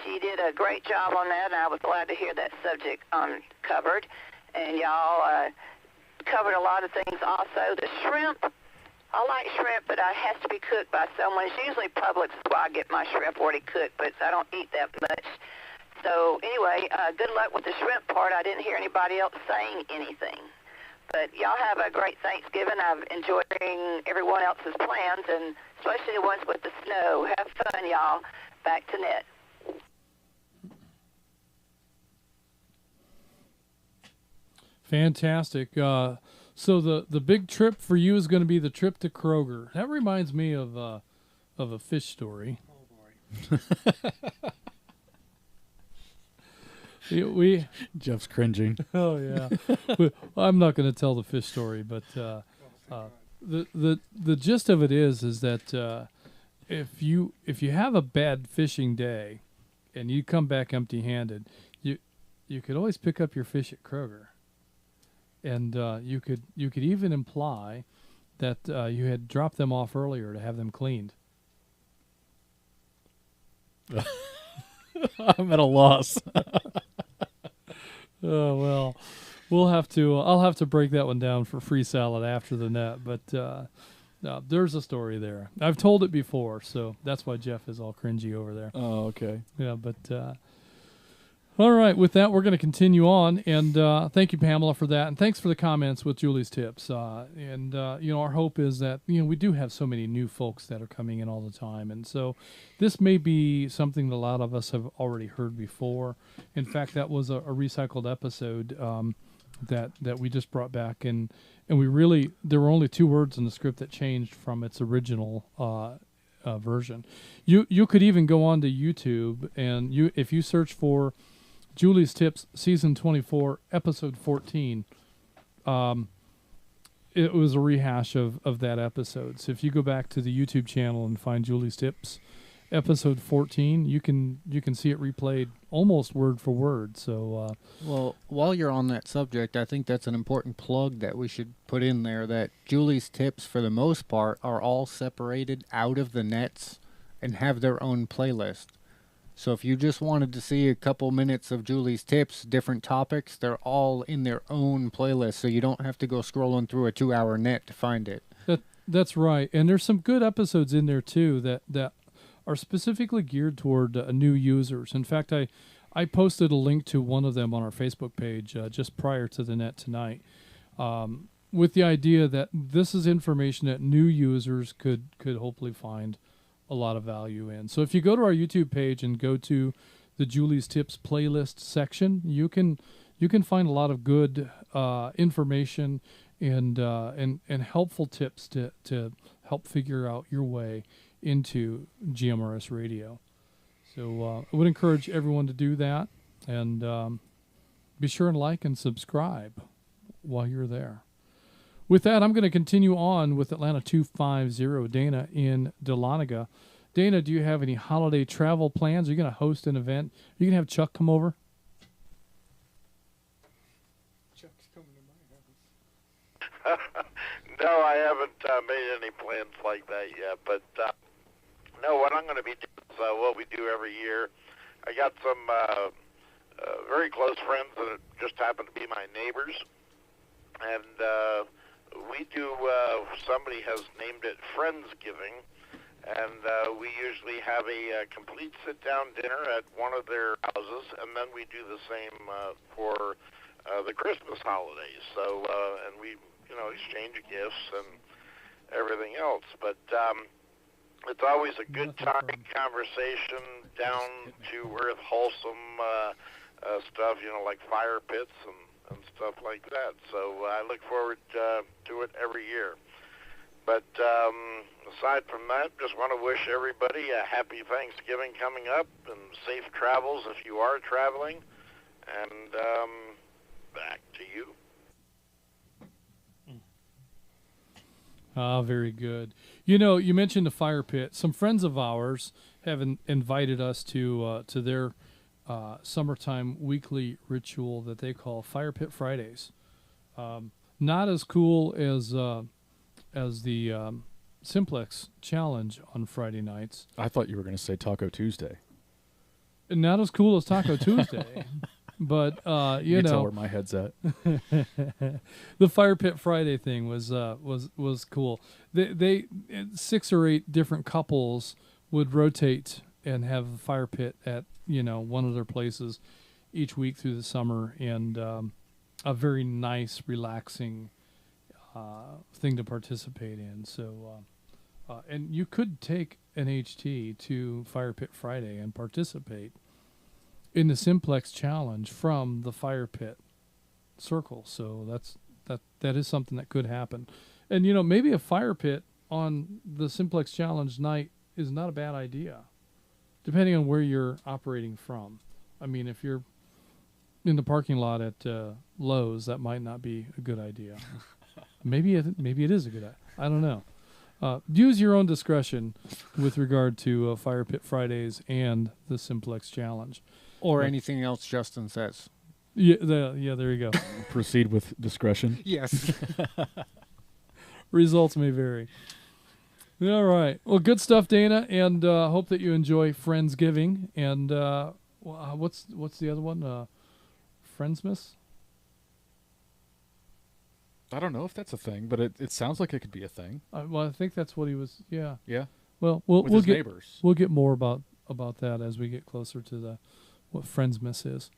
Speaker 16: She did a great job on that, and I was glad to hear that subject covered. And y'all covered a lot of things also. The shrimp. I like shrimp, but it has to be cooked by someone. It's usually Publix where I get my shrimp already cooked, but I don't eat that much. So anyway, good luck with the shrimp part. I didn't hear anybody else saying anything. But y'all have a great Thanksgiving. I've enjoyed hearing everyone else's plans, and especially the ones with the snow. Have fun, y'all. Back to net.
Speaker 4: Fantastic. So the big trip for you is going to be the trip to Kroger. That reminds me of a fish story. Oh boy.
Speaker 1: Jeff's cringing.
Speaker 4: Oh yeah. I'm not going to tell the fish story, but the gist of it is that if you have a bad fishing day and you come back empty-handed, you could always pick up your fish at Kroger. And you could even imply that you had dropped them off earlier to have them cleaned.
Speaker 1: I'm at a loss.
Speaker 4: Oh well, I'll have to break that one down for free salad after the net. But no, there's a story there. I've told it before, so that's why Jeff is all cringy over there.
Speaker 1: Oh, okay.
Speaker 4: Yeah, but. All right, with that, we're going to continue on, and thank you, Pamela, for that, and thanks for the comments with Julie's tips. Our hope is that, we do have so many new folks that are coming in all the time, and so this may be something that a lot of us have already heard before. In fact, that was a recycled episode that we just brought back, and there were only 2 words in the script that changed from its original version. You could even go on to YouTube, and if you search for Julie's Tips, Season 24, Episode 14. It was a rehash of that episode. So if you go back to the YouTube channel and find Julie's Tips, Episode 14, you can see it replayed almost word for word. So,
Speaker 2: well, while you're on that subject, I think that's an important plug that we should put in there, that Julie's Tips, for the most part, are all separated out of the nets and have their own playlist. So if you just wanted to see a couple minutes of Julie's Tips, different topics, they're all in their own playlist, so you don't have to go scrolling through a 2-hour net to find it.
Speaker 4: That's right. And there's some good episodes in there, too, that are specifically geared toward new users. In fact, I posted a link to one of them on our Facebook page just prior to the net tonight, with the idea that this is information that new users could hopefully find a lot of value in. So if you go to our YouTube page and go to the Julie's Tips playlist section, you can you can find a lot of good information and helpful tips to help figure out your way into GMRS radio. So I would encourage everyone to do that, and be sure and like and subscribe while you're there. With that, I'm going to continue on with Atlanta 250, Dana in Dahlonega. Dana, do you have any holiday travel plans? Are you going to host an event? Are you going to have Chuck come over?
Speaker 2: Chuck's coming to my house.
Speaker 6: No, I haven't made any plans like that yet. But no, what I'm going to be doing is what we do every year. I got some very close friends that just happen to be my neighbors, and we do. Somebody has named it Friendsgiving. And we usually have a complete sit-down dinner at one of their houses, and then we do the same for the Christmas holidays. So, and we, exchange gifts and everything else. But it's always a good time, conversation, down to earth, wholesome stuff, like fire pits and stuff like that. So I look forward to it every year. But aside from that, just want to wish everybody a happy Thanksgiving coming up and safe travels if you are traveling. And back to you.
Speaker 4: Ah, very good. You mentioned the fire pit. Some friends of ours have invited us to their summertime weekly ritual that they call Fire Pit Fridays. Not as cool as the Simplex Challenge on Friday nights.
Speaker 1: I thought you were going to say Taco Tuesday.
Speaker 4: Not as cool as Taco Tuesday, but you know,
Speaker 1: tell where my head's at.
Speaker 4: The Fire Pit Friday thing was cool. They 6 or 8 different couples would rotate and have a fire pit at one of their places each week through the summer, and a very nice, relaxing thing to participate in. So, and you could take an HT to Fire Pit Friday and participate in the Simplex Challenge from the Fire Pit circle. So that is something that could happen. And maybe a fire pit on the Simplex Challenge night is not a bad idea, depending on where you're operating from. I mean, if you're in the parking lot at Lowe's, that might not be a good idea. Maybe it is a good idea. I don't know. Use your own discretion with regard to Fire Pit Fridays and the Simplex Challenge.
Speaker 2: Or anything else Justin says.
Speaker 4: Yeah, there you go.
Speaker 1: Proceed with discretion.
Speaker 2: Yes.
Speaker 4: Results may vary. All right. Well, good stuff, Dana, and hope that you enjoy Friendsgiving. And what's the other one? Friendsmas?
Speaker 1: I don't know if that's a thing, but it sounds like it could be a thing.
Speaker 4: Well, I think that's what he was. Yeah.
Speaker 1: Yeah.
Speaker 4: Well, we'll get
Speaker 1: neighbors.
Speaker 4: We'll get more about that as we get closer to what Friendsmas is.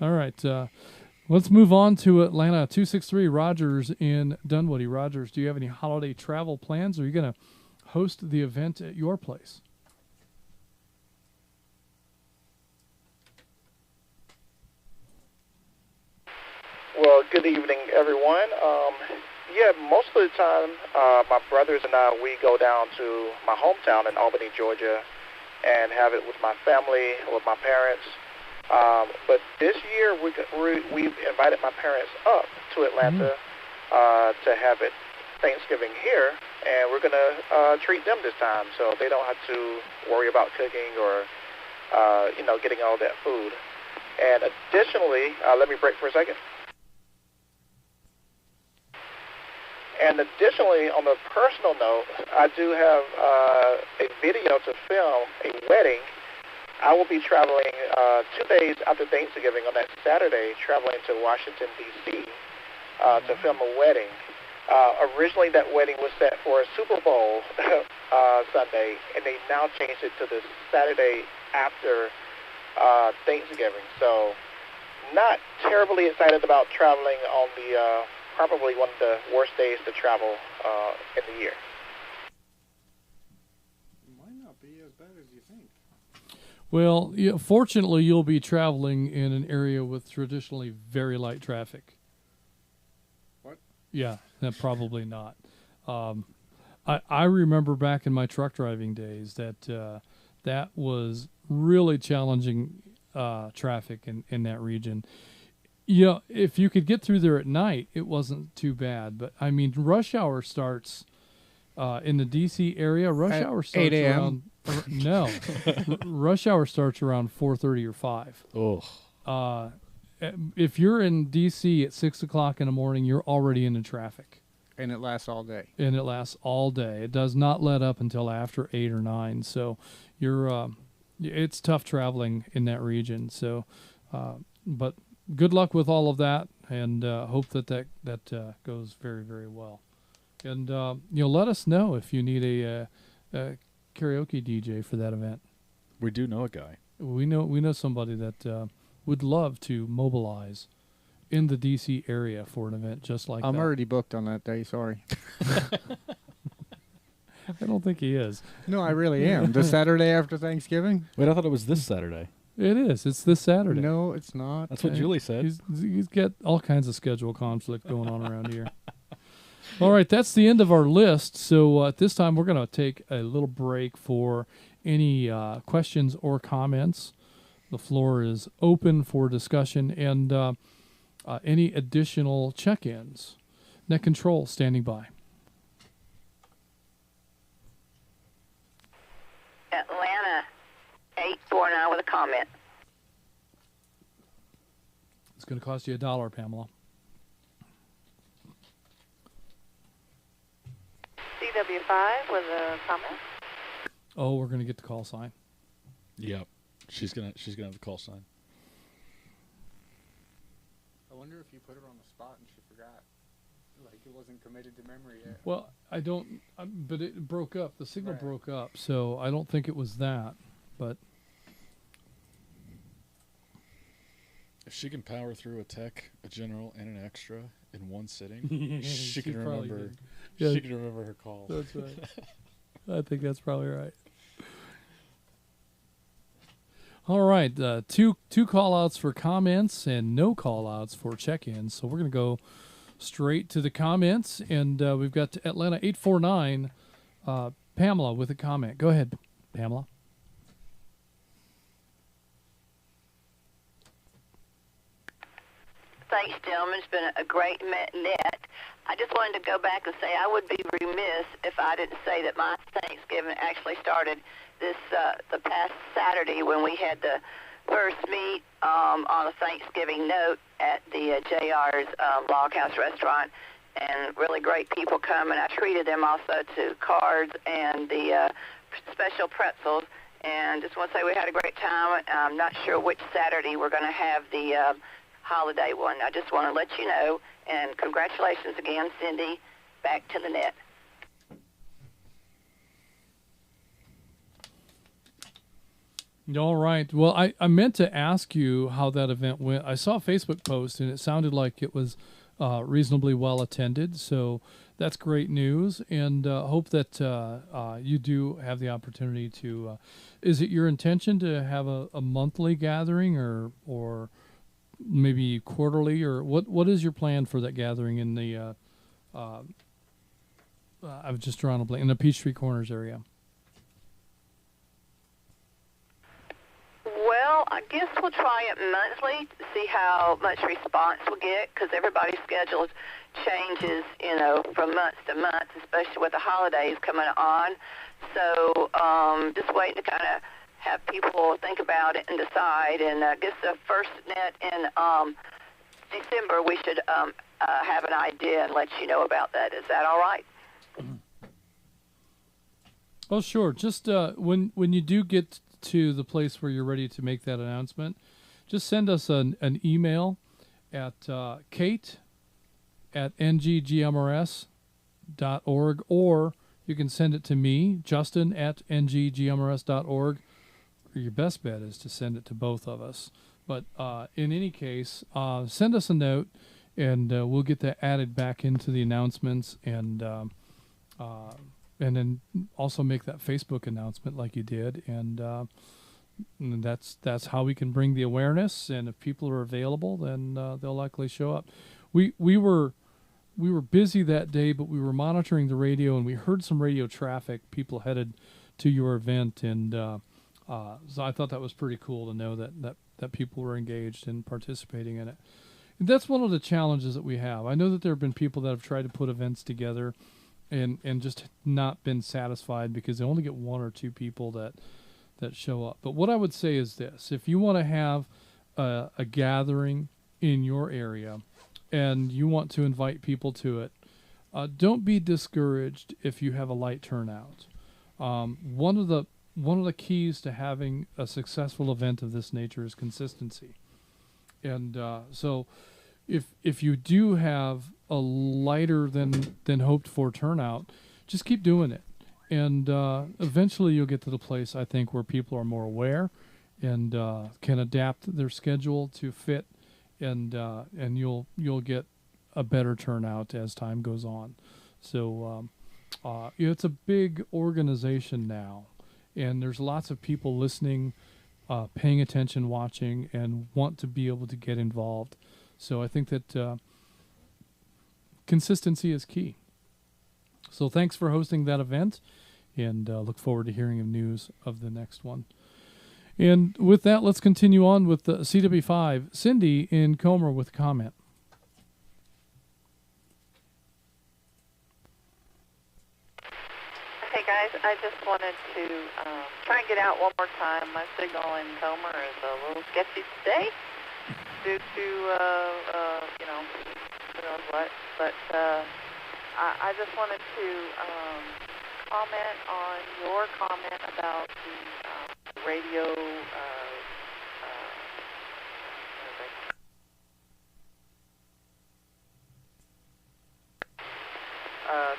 Speaker 4: All right. Let's move on to Atlanta 263 Rogers in Dunwoody. Rogers, do you have any holiday travel plans? Or are you going to host the event at your place?
Speaker 17: Well, good evening, everyone. Most of the time, my brothers and I, we go down to my hometown in Albany, Georgia, and have it with my family, with my parents. But this year, we've invited my parents up to Atlanta to have it Thanksgiving here, and we're going to treat them this time, so they don't have to worry about cooking or, getting all that food. And additionally, let me break for a second. And additionally, on a personal note, I do have a video to film a wedding. I will be traveling 2 days after Thanksgiving on that Saturday, traveling to Washington, D.C. To film a wedding. Originally, that wedding was set for a Super Bowl Sunday, and they now changed it to the Saturday after Thanksgiving. So not terribly excited about traveling on the probably one of the worst days to travel in the year.
Speaker 2: Might not be as bad as you think.
Speaker 4: Well, fortunately, you'll be traveling in an area with traditionally very light traffic.
Speaker 2: What?
Speaker 4: Yeah, probably not. I remember back in my truck driving days that that was really challenging traffic in that region. If you could get through there at night, it wasn't too bad. But I mean, rush hour starts in the DC area. Rush hour starts
Speaker 2: 8 a.m.
Speaker 4: around no, rush hour starts around 4:30 or 5.
Speaker 1: Oh,
Speaker 4: if you're in DC at 6 o'clock in the morning, you're already into traffic.
Speaker 2: And it lasts all day.
Speaker 4: And it lasts all day. It does not let up until after 8 or 9. So it's tough traveling in that region. So, but good luck with all of that, and hope that goes very, very well. And let us know if you need a karaoke DJ for that event.
Speaker 1: We do know a guy.
Speaker 4: We know somebody that would love to mobilize in the DC area for an event just like that.
Speaker 2: I'm already booked on that day, sorry.
Speaker 4: I don't think he is.
Speaker 2: No, I really am. The Saturday after Thanksgiving?
Speaker 1: Wait, I thought it was this Saturday.
Speaker 4: It is. It's this Saturday.
Speaker 2: No, it's not.
Speaker 1: That's what Julie said.
Speaker 4: He's got all kinds of schedule conflict going on around here. All right, that's the end of our list. So at this time, we're going to take a little break for any questions or comments. The floor is open for discussion and any additional check-ins. Net Control standing by.
Speaker 16: Atlanta 849 with a comment.
Speaker 4: It's going to cost you $1, Pamela.
Speaker 10: CW5 with a comment.
Speaker 4: Oh, we're going to get the call sign.
Speaker 1: Yep. She's gonna have the call sign.
Speaker 2: I wonder if you put her on the spot and she forgot. Like it wasn't committed to memory yet.
Speaker 4: Well, I don't, but it broke up. The signal broke up, so I don't think it was that. But
Speaker 1: if she can power through a tech, a general, and an extra in one sitting, she can remember.
Speaker 4: Yeah.
Speaker 1: She can remember her calls.
Speaker 4: That's right. I think that's probably right. All right, two call-outs for comments and no call-outs for check-ins. So we're going to go straight to the comments, and we've got Atlanta 849, Pamela with a comment. Go ahead, Pamela.
Speaker 16: Thanks, gentlemen. It's been a great net. I just wanted to go back and say I would be remiss if I didn't say that my Thanksgiving actually started this the past Saturday when we had the first meet on a Thanksgiving note at the JR's Log House Restaurant, and really great people coming. I treated them also to cards and the special pretzels, and just want to say we had a great time. I'm not sure which Saturday we're going to have the holiday one. I just want to let you know, and congratulations again, Cindy. Back to the net.
Speaker 4: All right. Well, I meant to ask you how that event went. I saw a Facebook post, and it sounded like it was reasonably well attended. So that's great news, and hope that you do have the opportunity to. Is it your intention to have a monthly gathering, or maybe quarterly, or what is your plan for that gathering in the? I was just drawing a blank in the Peachtree Corners area.
Speaker 16: Well, I guess we'll try it monthly to see how much response we'll get, because everybody's schedule changes, from month to month, especially with the holidays coming on. So just waiting to kind of have people think about it and decide. And I guess the first net in December, we should have an idea and let you know about that. Is that all right?
Speaker 4: Oh, sure. Just when you do get to the place where you're ready to make that announcement, just send us an email at kate@nggmrs.org, or you can send it to me, justin@nggmrs.org. Your best bet is to send it to both of us. But in any case, send us a note, and we'll get that added back into the announcements, and then also make that Facebook announcement like you did, and And that's how we can bring the awareness. And if people are available, then they'll likely show up. We were busy that day, but we were monitoring the radio, and we heard some radio traffic. People headed to your event, and so I thought that was pretty cool to know that people were engaged and participating in it. And that's one of the challenges that we have. I know that there have been people that have tried to put events together and just not been satisfied because they only get one or two people that show up. But what I would say is this: if you want to have a gathering in your area and you want to invite people to it, don't be discouraged if you have a light turnout. One of the keys to having a successful event of this nature is consistency. And so if you do have a lighter than hoped for turnout, just keep doing it. And eventually you'll get to the place, I think, where people are more aware and can adapt their schedule to fit, and you'll get a better turnout as time goes on. So it's a big organization now, and there's lots of people listening, paying attention, watching, and want to be able to get involved. So I think that consistency is key. So thanks for hosting that event, and look forward to hearing of news of the next one. And with that, let's continue on with the CW5. Cindy in Comer with a comment.
Speaker 10: Hey guys, I just wanted to try and get out one more time. My signal in Comer is a little sketchy today due to, who knows what. But I just wanted to comment on your comment about the radio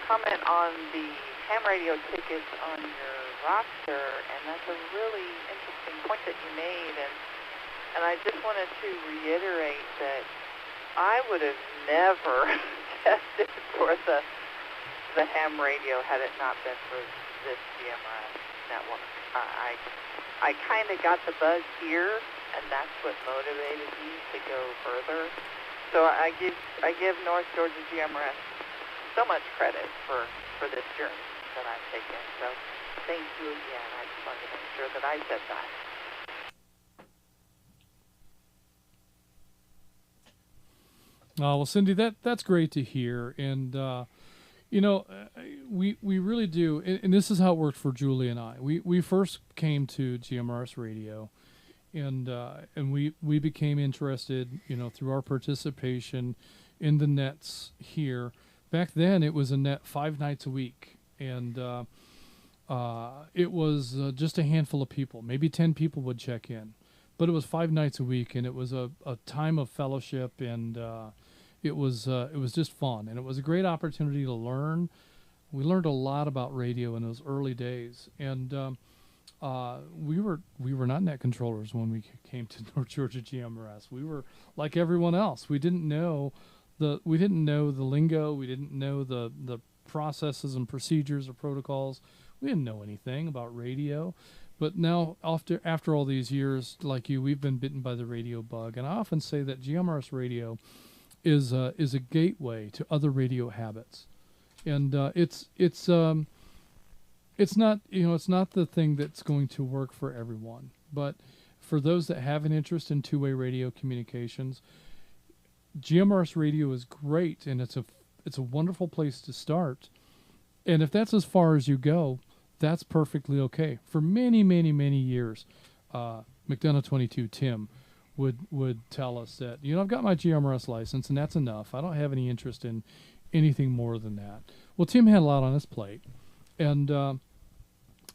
Speaker 10: comment on the ham radio tickets on your roster, and that's a really interesting point that you made, and I just wanted to reiterate that I would have never tested for the ham radio had it not been for this GMRS network. I kind of got the bug here, and that's what motivated me to go further. So I give North Georgia GMRS so much credit for this journey that I've taken. So thank you again. I just wanted to make sure that I said that.
Speaker 4: Well, Cindy, that's great to hear. And, we really do. And this is how it worked for Julie and I. We first came to GMRS Radio, and we became interested, through our participation in the nets here. Back then, it was a net 5 nights a week, and it was just a handful of people. Maybe 10 people would check in, but it was 5 nights a week, and it was a time of fellowship, and it was just fun, and it was a great opportunity to learn. We learned a lot about radio in those early days, and we were not net controllers when we came to North Georgia GMRS. We were like everyone else. We didn't know the lingo. We didn't know the processes and procedures or protocols. We didn't know anything about radio. But now, after all these years, like you, we've been bitten by the radio bug. And I often say that GMRS radio is a gateway to other radio habits. And it's not the thing that's going to work for everyone. But for those that have an interest in two-way radio communications, GMRS radio is great, and it's a wonderful place to start. And if that's as far as you go, that's perfectly okay. For many, many, many years, McDonough 22 Tim would tell us that, I've got my GMRS license, and that's enough. I don't have any interest in anything more than that. Well, Tim had a lot on his plate, and now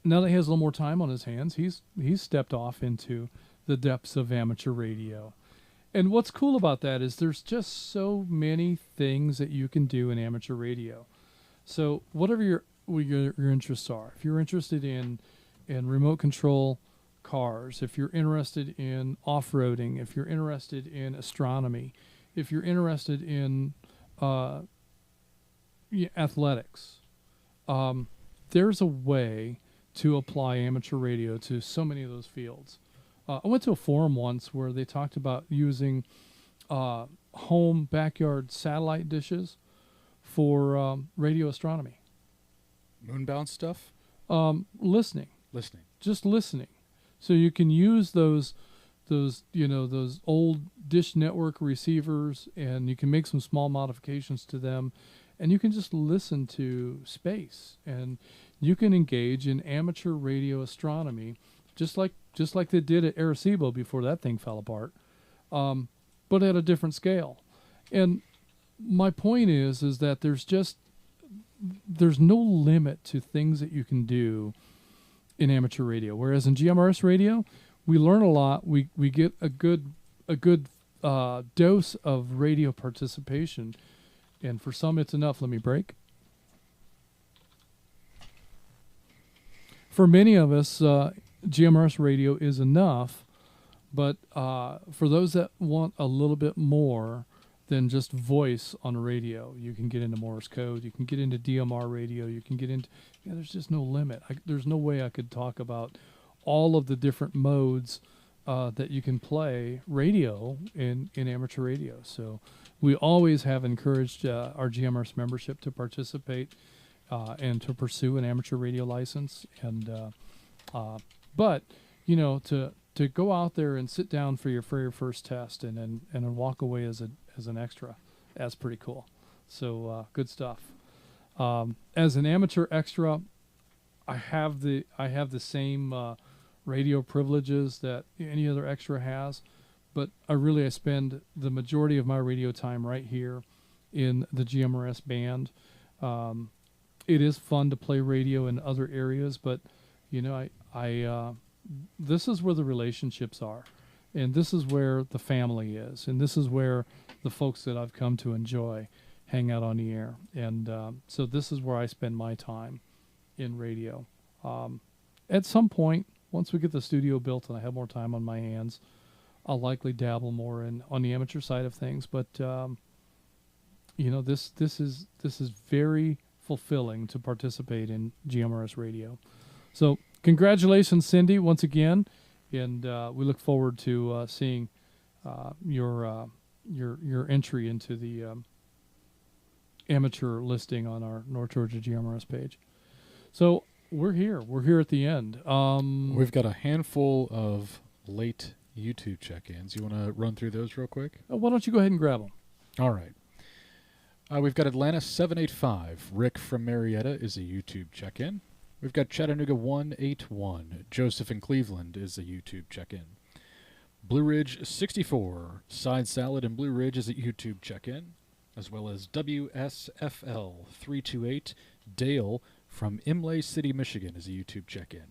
Speaker 4: that he has a little more time on his hands, he's stepped off into the depths of amateur radio. And what's cool about that is there's just so many things that you can do in amateur radio. So whatever your interests are, if you're interested in remote control cars, if you're interested in off-roading, if you're interested in astronomy, if you're interested in athletics, there's a way to apply amateur radio to so many of those fields. I went to a forum once where they talked about using home backyard satellite dishes for radio astronomy.
Speaker 1: Moonbound stuff?
Speaker 4: Listening.
Speaker 1: Listening.
Speaker 4: Just listening. So you can use those old Dish Network receivers, and you can make some small modifications to them, and you can just listen to space, and you can engage in amateur radio astronomy, just like they did at Arecibo before that thing fell apart, but at a different scale. And my point is that there's no limit to things that you can do in amateur radio. Whereas in GMRS radio, we learn a lot. We get a good dose of radio participation, and for some it's enough. Let me break. For many of us, GMRS radio is enough, but for those that want a little bit more than just voice on radio, you can get into Morse code, you can get into DMR radio, you can get into, there's just no limit. There's no way I could talk about all of the different modes that you can play radio in amateur radio. So we always have encouraged our GMRS membership to participate and to pursue an amateur radio license. And but to go out there and sit down for your very first test and then walk away as an extra, that's pretty cool. So good stuff. As an amateur extra, I have the same radio privileges that any other extra has, but I spend the majority of my radio time right here in the GMRS band. It is fun to play radio in other areas, but this is where the relationships are, and this is where the family is, and this is where the folks that I've come to enjoy hang out on the air. And so this is where I spend my time in radio. At some point, once we get the studio built and I have more time on my hands, I'll likely dabble more on the amateur side of things. But this is very fulfilling to participate in GMRS radio. So congratulations, Cindy, once again, and we look forward to seeing your entry into the amateur listing on our North Georgia GMRS page. So we're here at the end.
Speaker 1: We've got a handful of late YouTube check-ins. You want to run through those real quick?
Speaker 4: Why don't you go ahead and grab them?
Speaker 1: All right. We've got Atlanta 785. Rick from Marietta is a YouTube check-in. We've got Chattanooga 181. Joseph in Cleveland is a YouTube check-in. Blue Ridge 64. Side Salad in Blue Ridge is a YouTube check-in, as well as WSFL 328. Dale from Imlay City, Michigan is a YouTube check-in.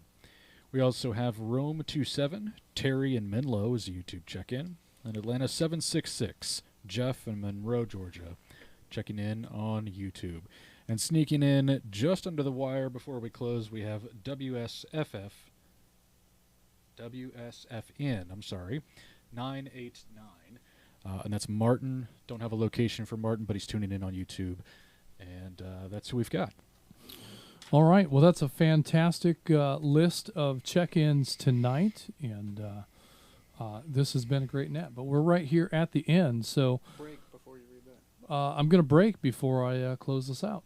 Speaker 1: We also have Rome 27. Terry in Menlo is a YouTube check-in. And Atlanta 766. Jeff in Monroe, Georgia, checking in on YouTube. And sneaking in just under the wire before we close, we have WSFN, 989. And that's Martin. Don't have a location for Martin, but he's tuning in on YouTube. And that's who we've got.
Speaker 4: All right. Well, that's a fantastic list of check-ins tonight. And this has been a great net. But we're right here at the end. So
Speaker 2: Break before you read that.
Speaker 4: I'm going to break before I close this out.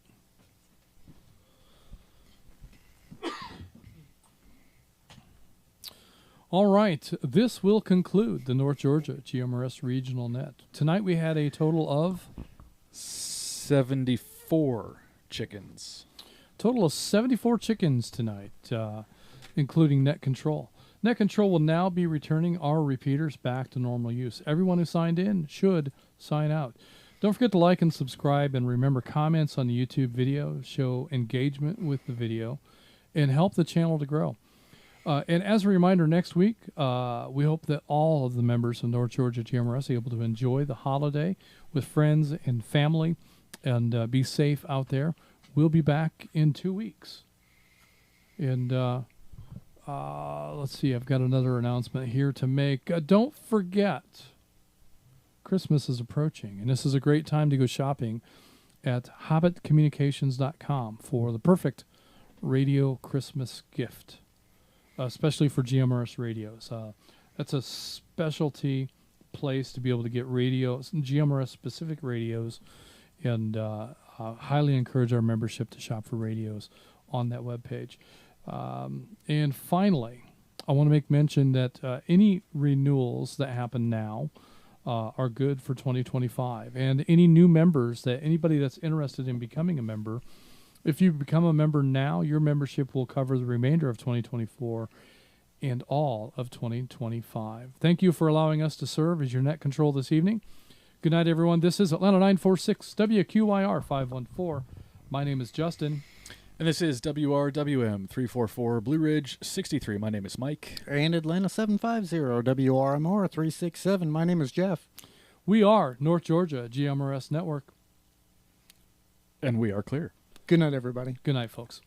Speaker 4: All right, this will conclude the North Georgia GMRS Regional Net. Tonight we had a total of
Speaker 1: 74 chickens.
Speaker 4: Total of 74 chickens tonight, including net control. Net control will now be returning our repeaters back to normal use. Everyone who signed in should sign out. Don't forget to like and subscribe, and remember, comments on the YouTube video show engagement with the video and help the channel to grow. And as a reminder, next week, we hope that all of the members of North Georgia GMRS are able to enjoy the holiday with friends and family and be safe out there. We'll be back in 2 weeks. And let's see, I've got another announcement here to make. Don't forget, Christmas is approaching, and this is a great time to go shopping at hobbitcommunications.com for the perfect radio Christmas gift, especially for GMRS radios. That's a specialty place to be able to get radios, GMRS specific radios, and highly encourage our membership to shop for radios on that webpage. And finally, I want to make mention that any renewals that happen now are good for 2025. And any new members, that anybody that's interested in becoming a member, if you become a member now, your membership will cover the remainder of 2024 and all of 2025. Thank you for allowing us to serve as your net control this evening. Good night, everyone. This is Atlanta 946 WQIR 514. My name is Justin.
Speaker 1: And this is WRWM 344 Blue Ridge 63. My name is Mike.
Speaker 2: And Atlanta 750 WRMR 367. My name is Jeff.
Speaker 4: We are North Georgia GMRS Network.
Speaker 1: And we are clear.
Speaker 2: Good night, everybody.
Speaker 4: Good night, folks.